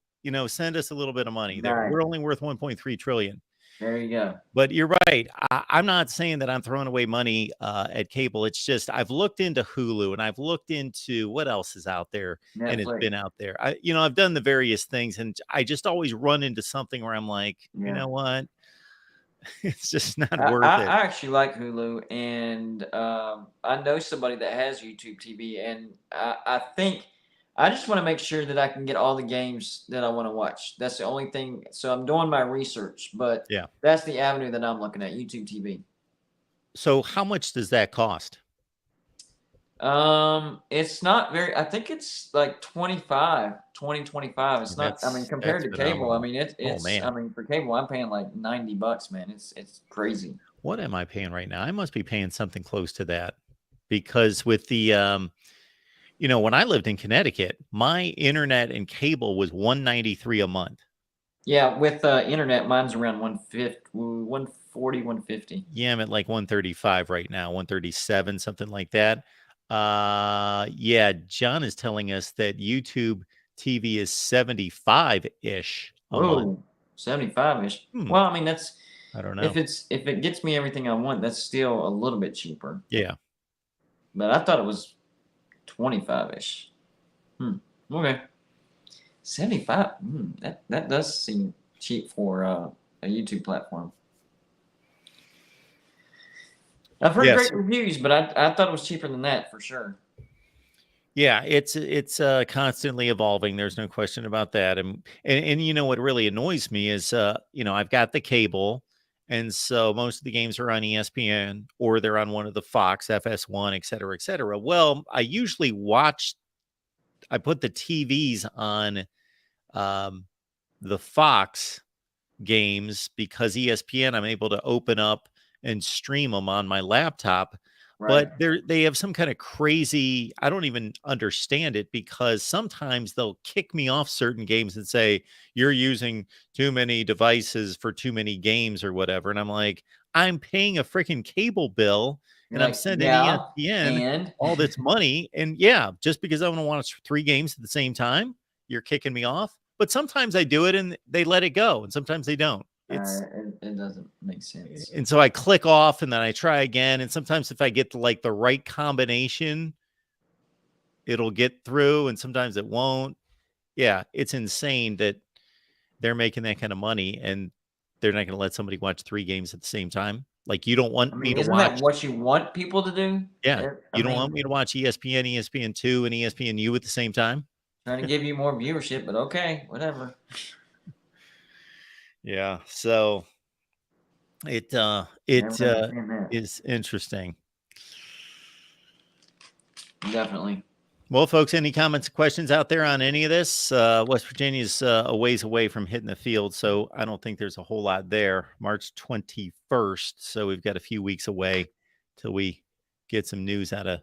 send us a little bit of money there. Right. We're only worth 1.3 trillion. There you go. But you're right. I'm not saying that I'm throwing away money at cable. It's just I've looked into Hulu, and I've looked into what else is out there, Netflix. and it's been out there. I've done the various things, and I just always run into something where I'm like, you know what? It's just not worth it. I actually like Hulu, and I know somebody that has YouTube TV, and I think I just want to make sure that I can get all the games that I want to watch. That's the only thing. So I'm doing my research, but that's the avenue that I'm looking at, YouTube TV. So how much does that cost? It's not very, I think it's like 25. It's not, I mean, compared to cable, I mean, it's, I mean, for cable, I'm paying like $90, man. It's crazy. What am I paying right now? I must be paying something close to that, because with the, when I lived in Connecticut, my internet and cable was $193 a month. Yeah, with internet, mine's around 140, 150. Yeah, I'm at like 135 right now, 137, something like that. Yeah, John is telling us that YouTube TV is 75-ish a month. 75-ish. Well, I mean, that's, I don't know. if it gets me everything I want, that's still a little bit cheaper. Yeah. But I thought it was 25-ish. Okay. 75. That does seem cheap for a YouTube platform. I've heard great reviews, but I thought it was cheaper than that for sure. Yeah, it's constantly evolving. There's no question about that. And what really annoys me is I've got the cable, And so most of the games are on ESPN or they're on one of the Fox, FS1, et cetera, et cetera. Well, I usually I put the TVs on the Fox games because ESPN, I'm able to open up and stream them on my laptop. Right. But they have some kind of crazy, I don't even understand it, because sometimes they'll kick me off certain games and say, you're using too many devices for too many games or whatever. And I'm like, I'm paying a freaking cable bill and You're I'm like, sending yeah, ESPN and all this money. And yeah, just because I want to watch 3 games at the same time, you're kicking me off. But sometimes I do it and they let it go, and sometimes they don't. it doesn't make sense. And so I click off and then I try again. And sometimes if I get the right combination, it'll get through, and sometimes it won't. Yeah, it's insane that they're making that kind of money and they're not going to let somebody watch 3 games at the same time. Like, you don't want I me mean, to isn't watch. that what you want people to do? Yeah, I you don't mean, want me to watch ESPN, ESPN2, and ESPNU at the same time. trying to give you more viewership, but okay, whatever. Yeah, so it Never understand that. is interesting. Definitely. Well, folks, any comments, questions out there on any of this? West Virginia's a ways away from hitting the field, so I don't think there's a whole lot there. March 21st, so we've got a few weeks away till we get some news out of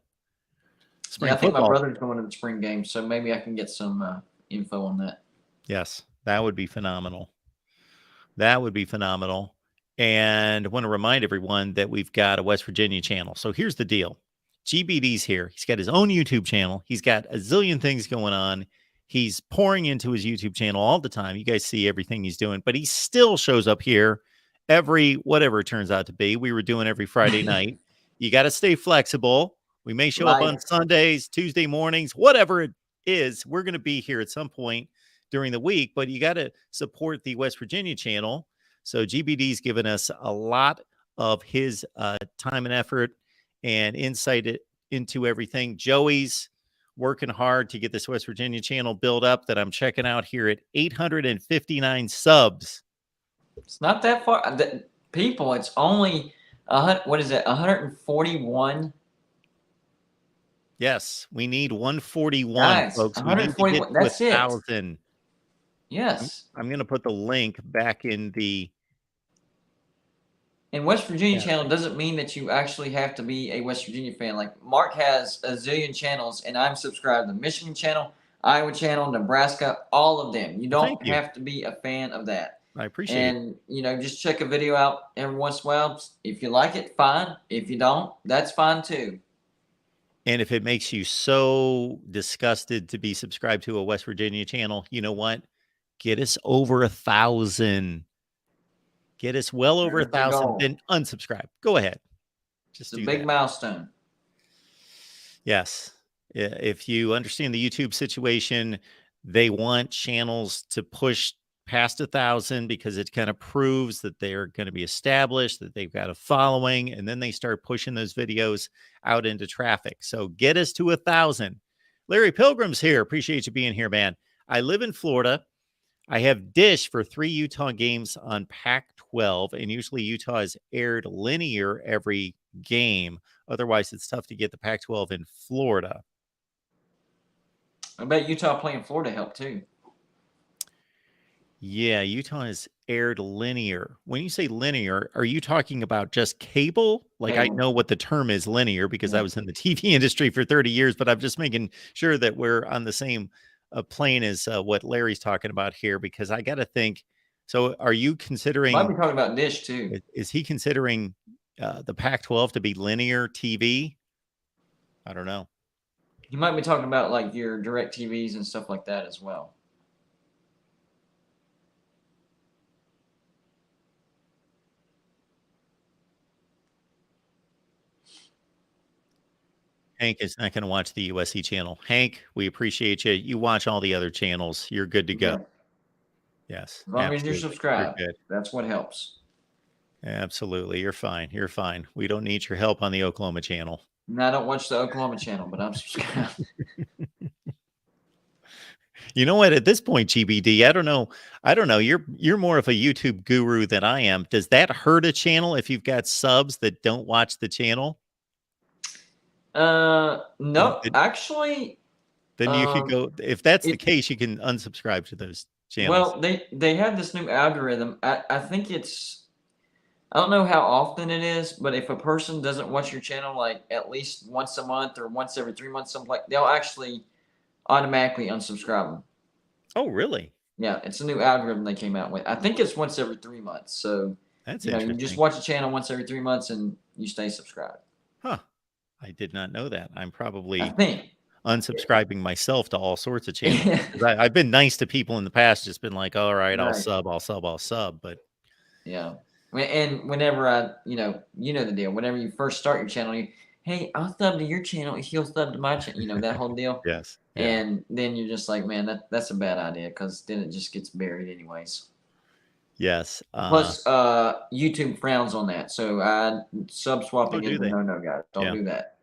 spring Yeah, I think my football. brother's going to the spring game, so maybe I can get some info on that. Yes, that would be phenomenal. That would be phenomenal. And I want to remind everyone that we've got a West Virginia channel. So here's the deal. GBD's here. He's got his own YouTube channel. He's got a zillion things going on. He's pouring into his YouTube channel all the time. You guys see everything he's doing, but he still shows up here every, whatever it turns out to be. We were doing every Friday night. You got to stay flexible. We may show up on Sundays, Tuesday mornings, whatever it is. We're going to be here at some point during the week, but you got to support the West Virginia channel. So GBD's given us a lot of his time and effort and insight into everything. Joey's working hard to get this West Virginia channel built up that I'm checking out here at 859 subs. It's not that far. People, it's only, what is it, 141? Yes, we need 141, Guys, folks. 141, We need to get that's to it. 1,000. Yes. I'm going to put the link back in the... And West Virginia channel doesn't mean that you actually have to be a West Virginia fan. Like, Mark has a zillion channels, and I'm subscribed to the Michigan channel, Iowa channel, Nebraska, all of them. You don't have to be a fan of that. I appreciate it. And, you know, just check a video out every once in a while. If you like it, fine. If you don't, that's fine too. And if it makes you so disgusted to be subscribed to a West Virginia channel, you know what? Get us over 1,000. Get us well over 1,000. Then unsubscribe. Go ahead. Just it's do a big that. milestone. Yes. If you understand the YouTube situation, they want channels to push past 1,000 because it kind of proves that they're going to be established, that they've got a following, and then they start pushing those videos out into traffic. So get us to 1,000. Larry Pilgrim's here. Appreciate you being here, man. I live in Florida. I have Dish for 3 Utah games on Pac-12, and usually Utah is aired linear every game. Otherwise, it's tough to get the Pac-12 in Florida. I bet Utah playing Florida helped too. Yeah, Utah is aired linear. When you say linear, are you talking about just cable? Like, I know what the term is, linear, because I was in the TV industry for 30 years, but I'm just making sure that we're on the same plane as what Larry's talking about here, because I got to think. So are you considering... Might be talking about Dish too. Is he considering the Pac-12 to be linear TV? I don't know. You might be talking about like your direct TVs and stuff like that as well. Hank is not going to watch the USC channel. Hank, we appreciate you. You watch all the other channels. You're good to go. Okay. Yes. As long as you're subscribed, good. that's what helps. Absolutely. You're fine. You're fine. We don't need your help on the Oklahoma channel. No, I don't watch the Oklahoma channel, but I'm subscribed. You know what? At this point, GBD, I don't know. I don't know. You're more of a YouTube guru than I am. Does that hurt a channel if you've got subs that don't watch the channel? Then, No, actually, then you could um, go. If that's the it case, you can unsubscribe to those channels. well, they have this new algorithm. I think it's I don't know how often it is, but if a person doesn't watch your channel like at least once a month or once every 3 months, something like they'll actually automatically unsubscribe them. Oh, really? Yeah, it's a new algorithm they came out with. I think it's once every 3 months. So, That's you just interesting. watch a channel once every 3 months and you stay subscribed. Huh. I did not know that. I'm I probably think. unsubscribing myself to all sorts of channels. 'Cause I've been nice to people in the past, just been like, all right, I'll Right. sub, I'll sub, I'll sub. But Yeah. And whenever you know the deal. Whenever you first start your channel, hey, I'll sub to your channel if you'll sub to my channel. That whole deal. yes. Yeah. And then you're just like, man, that's a bad idea because then it just gets buried anyways. Yes. Plus, YouTube frowns on that. So sub swapping do is a they? no, guys. Don't Yeah. do that.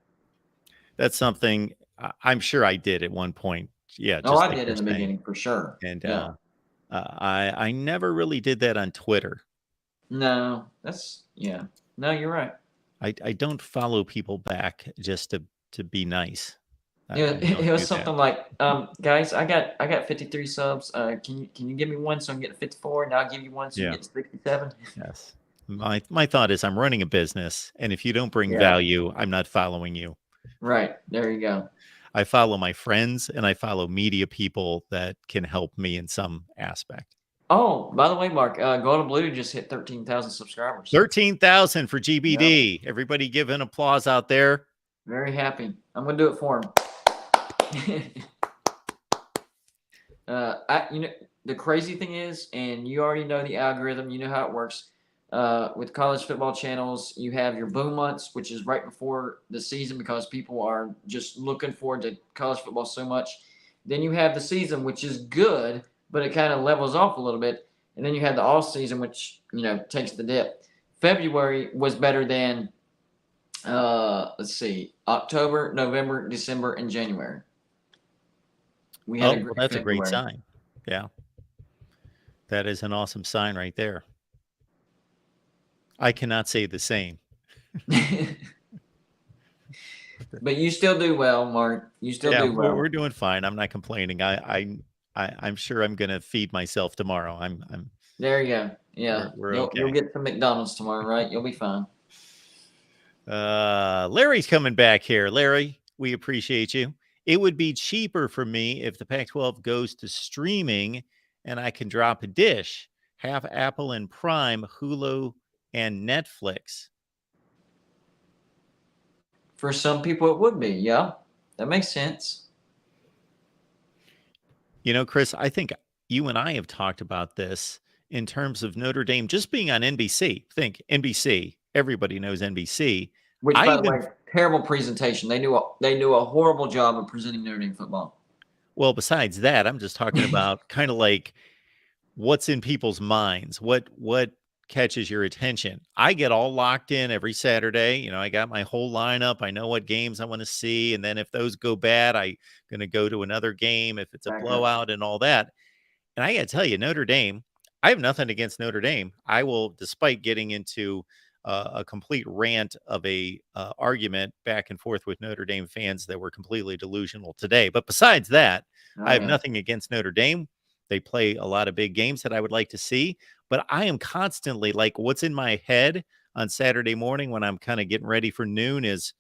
That's something I'm sure I did at one point. Yeah, Oh, just I like did you're in the saying. beginning for sure. And Yeah. I never really did that on Twitter. No, yeah. No, you're right. I don't follow people back just to be nice. I Yeah, don't it do was that. something like, guys, I got 53 subs. Can you give me one so I can get to 54, and I'll give you one so you Yeah. get to 67? Yes. My thought is I'm running a business, and if you don't bring Yeah. value, I'm not following you. Right. There you go. I follow my friends and I follow media people that can help me in some aspect. Oh, by the way, Mark, Golden Blue just hit 13,000 subscribers. 13,000 for GBD. Yep. Everybody give an applause out there. Very happy. I'm going to do it for him. The crazy thing is, and you already know the algorithm, you know how it works. With college football channels, you have your boom months, which is right before the season because people are just looking forward to college football so much. Then you have the season, which is good, but it kind of levels off a little bit. And then you have the off season, which takes the dip. February was better than let's see, October, November, December, and January. We had that's a great sign. Yeah. That is an awesome sign right there. I cannot say the same. But you still do well, Mark. You still do well. We're doing fine. I'm not complaining. I'm sure I'm going to feed myself tomorrow. I'm There you go. Yeah. we're okay. You'll get some McDonald's tomorrow, right? You'll be fine. Larry's coming back here. Larry, we appreciate you. It would be cheaper for me if the Pac-12 goes to streaming and I can drop a dish, have Apple and Prime, Hulu, and Netflix. For some people, it would be. Yeah, that makes sense. Chris, I think you and I have talked about this in terms of Notre Dame just being on NBC. Think NBC. Everybody knows NBC. Which, by the way, terrible presentation. They do a horrible job of presenting Notre Dame football. Well, besides that, I'm just talking about kind of like what's in people's minds. What catches your attention? I get all locked in every Saturday. I got my whole lineup. I know what games I want to see. And then if those go bad, I'm going to go to another game if it's a blowout and all that. And I got to tell you, Notre Dame, I have nothing against Notre Dame. I will, despite getting into a complete rant of a argument back and forth with Notre Dame fans that were completely delusional today. But besides that, I have nothing against Notre Dame. They play a lot of big games that I would like to see. But I am constantly like, what's in my head on Saturday morning when I'm kind of getting ready for noon is,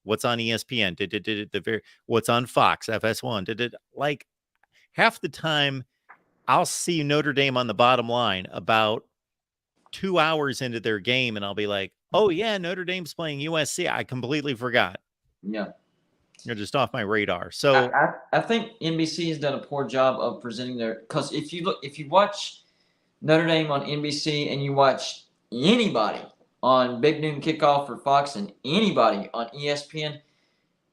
what's on ESPN, what's on Fox, FS1, like half the time I'll see Notre Dame on the bottom line about 2 hours into their game. And I'll be like, oh yeah, Notre Dame's playing USC. I completely forgot. Yeah. You're just off my radar. So I think NBC has done a poor job of presenting because if you watch Notre Dame on NBC and you watch anybody on Big Noon Kickoff for Fox and anybody on ESPN,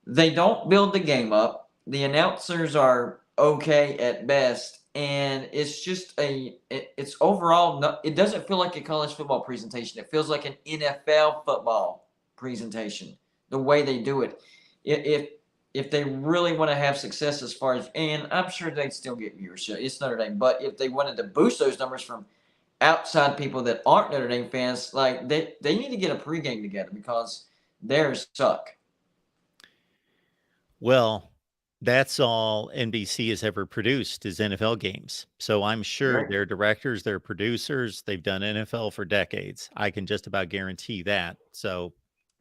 they don't build the game up. The announcers are okay at best, and it's just it's overall it doesn't feel like a college football presentation. It feels like an NFL football presentation. The way they do it, if they really want to have success as far as, and I'm sure they'd still get viewership. It's Notre Dame, but if they wanted to boost those numbers from outside people that aren't Notre Dame fans, like they need to get a pregame together because theirs suck. Well, that's all NBC has ever produced is NFL games. So I'm sure Right. their directors, their producers, they've done NFL for decades. I can just about guarantee that. So,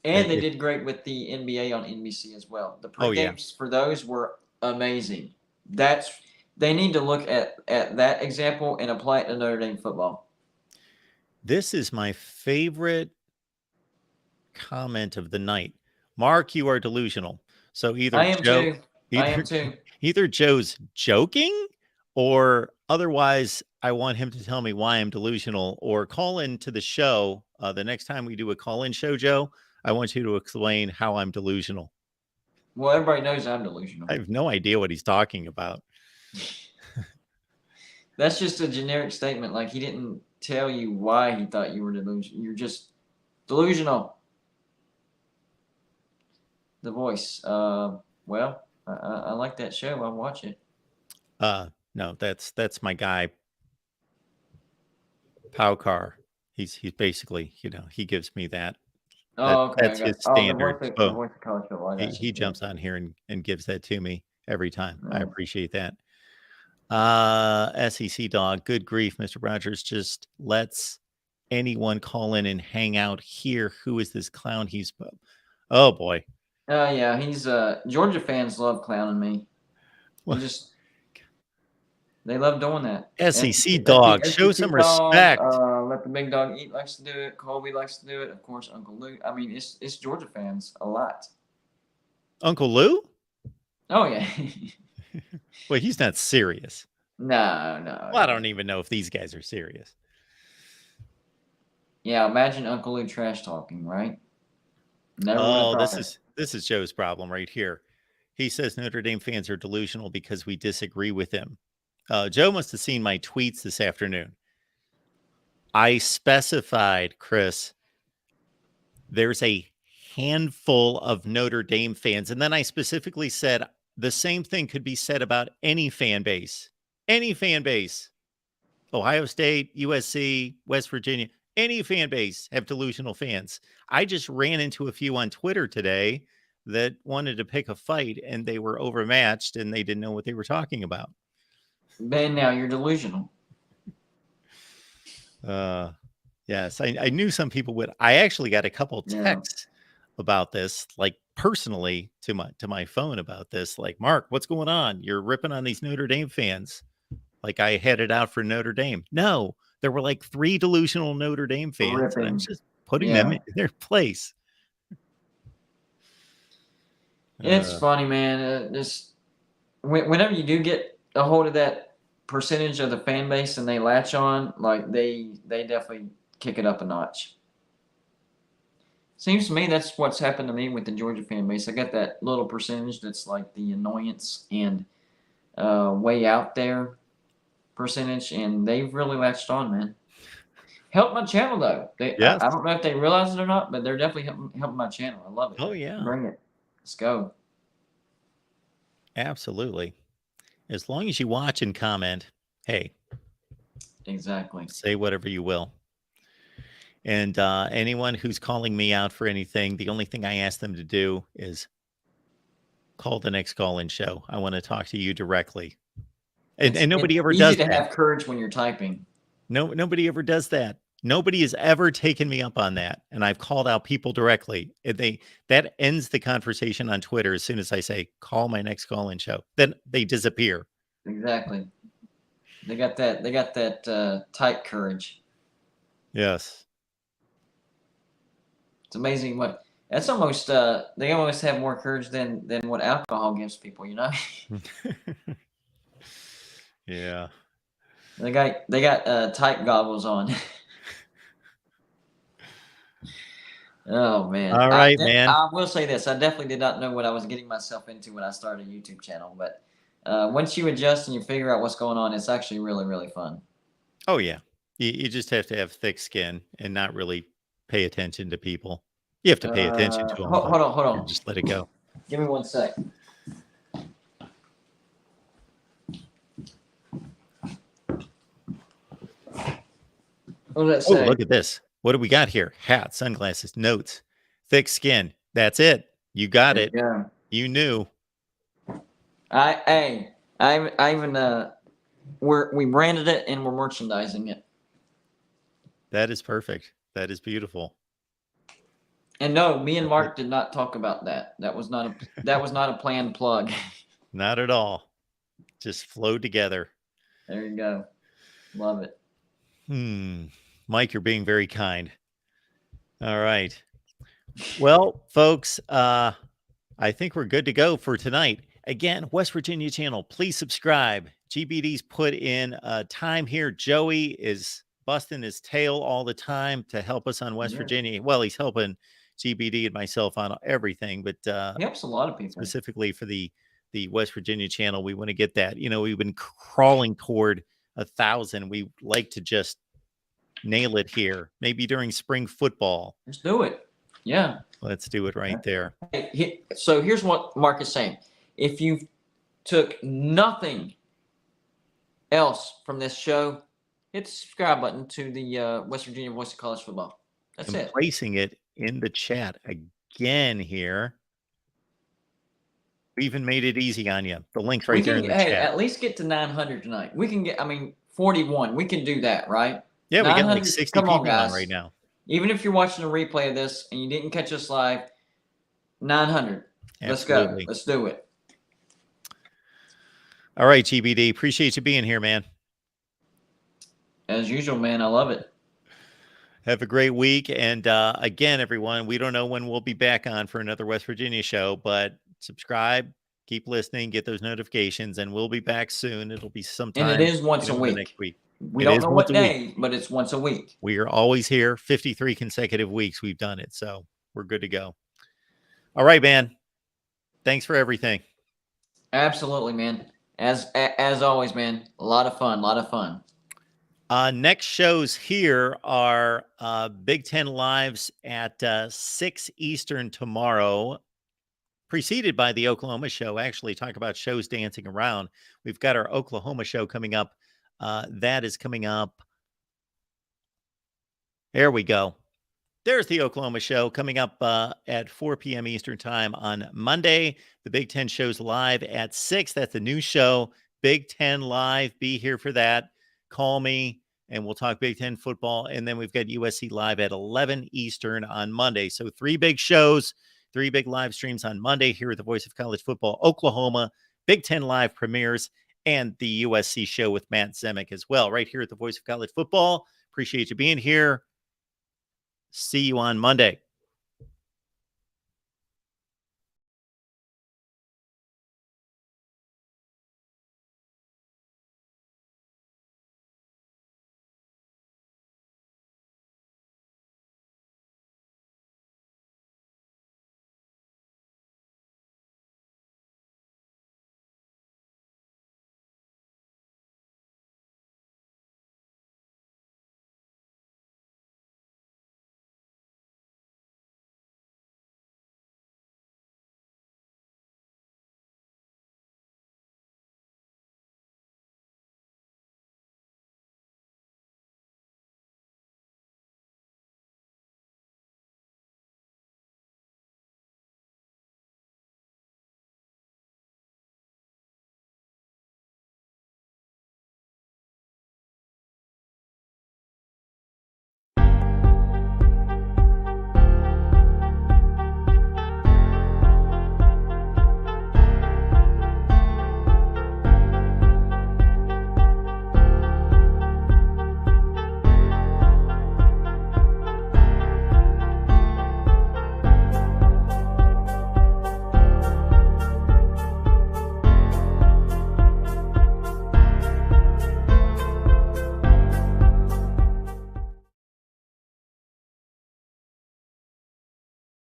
And they it, did great with the NBA on NBC as well. The oh yeah, pregames for those were amazing. They need to look at that example and apply it to Notre Dame football. this is my favorite comment of the night. Mark, you are delusional. So either I am Joe, too. I am too. either Joe's joking or otherwise I want him to tell me why I'm delusional or call into the show. The next time we do a call-in show, Joe, I want you to explain how I'm delusional. Well, everybody knows I'm delusional. I have no idea what he's talking about. That's just a generic statement. Like he didn't tell you why he thought you were delusional. You're just delusional. The Voice. Well, I like that show. I'll watch it. No, that's my guy, Powcar. He's basically, he gives me that. Oh, okay. That's his The standard. Voice Oh, of College Football. I got he you. jumps on here and gives that to me every time. I Right. appreciate that. SEC dog, good grief, Mr. Rogers just lets anyone call in and hang out here. Who is this clown? Oh boy. Yeah, he's Georgia fans love clowning me. What? They love doing that. SEC dog, show some respect. Let the big dog eat likes to do it. Colby likes to do it. Of course, Uncle Lou. I mean, it's Georgia fans a lot. Uncle Lou? Oh yeah. Well, he's not serious. No. Well, I don't even know if these guys are serious. Yeah, imagine Uncle Lou trash talking, right? Never Oh, this is Joe's problem right here. He says Notre Dame fans are delusional because we disagree with him. Joe must have seen my tweets this afternoon. I specified, Chris, there's a handful of Notre Dame fans. And then I specifically said the same thing could be said about any fan base. Any fan base. Ohio State, USC, West Virginia, any fan base have delusional fans. I just ran into a few on Twitter today that wanted to pick a fight and they were overmatched and they didn't know what they were talking about. Ben, now you're delusional. Yes, I knew some people would. I actually got a couple texts about this, like personally to my phone about this. Like, Mark, what's going on? You're ripping on these Notre Dame fans. Like I had it out for Notre Dame. No, there were like 3 delusional Notre Dame fans. And I'm just putting them in their place. It's funny, man. Just whenever you do get a hold of that percentage of the fan base and they latch on, like they definitely kick it up a notch. Seems to me that's what's happened to me with the Georgia fan base. I got that little percentage that's like the annoyance and way out there percentage, and they've really latched on, man. Help my channel though. Yes. I don't know if they realize it or not, but they're definitely helping my channel. I love it. Oh yeah, bring it. Let's go. Absolutely. As long as you watch and comment, hey, exactly. Say whatever you will. And anyone who's calling me out for anything, the only thing I ask them to do is call the next call-in show. I want to talk to you directly. And nobody ever does that. It's easy to have courage when you're typing. No, nobody ever does that. Nobody has ever taken me up on that. And I've called out people directly. That ends the conversation on Twitter as soon as I say, call my next call-in show. Then they disappear. Exactly. They got that type courage. Yes. It's amazing what that's almost they almost have more courage than what alcohol gives people, you know? Yeah. They got type goggles on. Oh man. All right, man. I will say this. I definitely did not know what I was getting myself into when I started a YouTube channel, but once you adjust and you figure out what's going on, it's actually really, really fun. Oh yeah. You just have to have thick skin and not really pay attention to people. You have to pay attention to them. Hold on. Just let it go. Give me 1 sec. What did that Oh, say? look at this. What do we got here? Hats, sunglasses, notes, thick skin. That's it. You got it. Yeah. You knew. I even we branded it and we're merchandising it. That is perfect. That is beautiful. And no, me and Mark did not talk about that. That was not a planned plug. Not at all. Just flowed together. There you go. Love it. Mike, you're being very kind. All right. Well, folks, I think we're good to go for tonight. Again, West Virginia channel, please subscribe. GBD's put in time here. Joey is busting his tail all the time to help us on West Virginia. Well, he's helping GBD and myself on everything, but He helps a lot of people. Specifically for the West Virginia channel, we want to get that. We've been crawling toward 1,000. We like to just nail it here, maybe during spring football. Let's do it. Yeah. Let's do it right there. Hey, so here's what Mark is saying. If you took nothing else from this show, hit the subscribe button to the West Virginia Voice of College Football. That's it. Placing it in the chat again here. We even made it easy on you. The link's right there in the chat. At least get to 900 tonight. We can get, 41. We can do that, right? Yeah, we got like 60 people on right now. Even if you're watching a replay of this and you didn't catch us live, 900. Absolutely. Let's go. Let's do it. All right, GBD. Appreciate you being here, man. As usual, man. I love it. Have a great week. And again, everyone, we don't know when we'll be back on for another West Virginia show, but subscribe, keep listening, get those notifications, and we'll be back soon. It'll be sometime. And it is once a week. Next week. We don't know what day, but it's once a week. We are always here. 53 consecutive weeks we've done it. So we're good to go. All right, man. Thanks for everything. Absolutely, man. As always, man. A lot of fun. Next shows here are Big Ten Lives at 6 Eastern tomorrow, preceded by the Oklahoma show. Actually, talk about shows dancing around. We've got our Oklahoma show coming up. That is coming up. There we go. There's the Oklahoma show coming up at 4 p.m. Eastern time on Monday. The Big Ten show's live at 6. That's a new show. Big Ten Live. Be here for that. Call me and we'll talk Big Ten football. And then we've got USC Live at 11 Eastern on Monday. So 3 big shows, 3 big live streams on Monday here at the Voice of College Football, Oklahoma. Big Ten Live premieres and the USC show with Matt Zemek as well, right here at the Voice of College Football. Appreciate you being here. See you on Monday.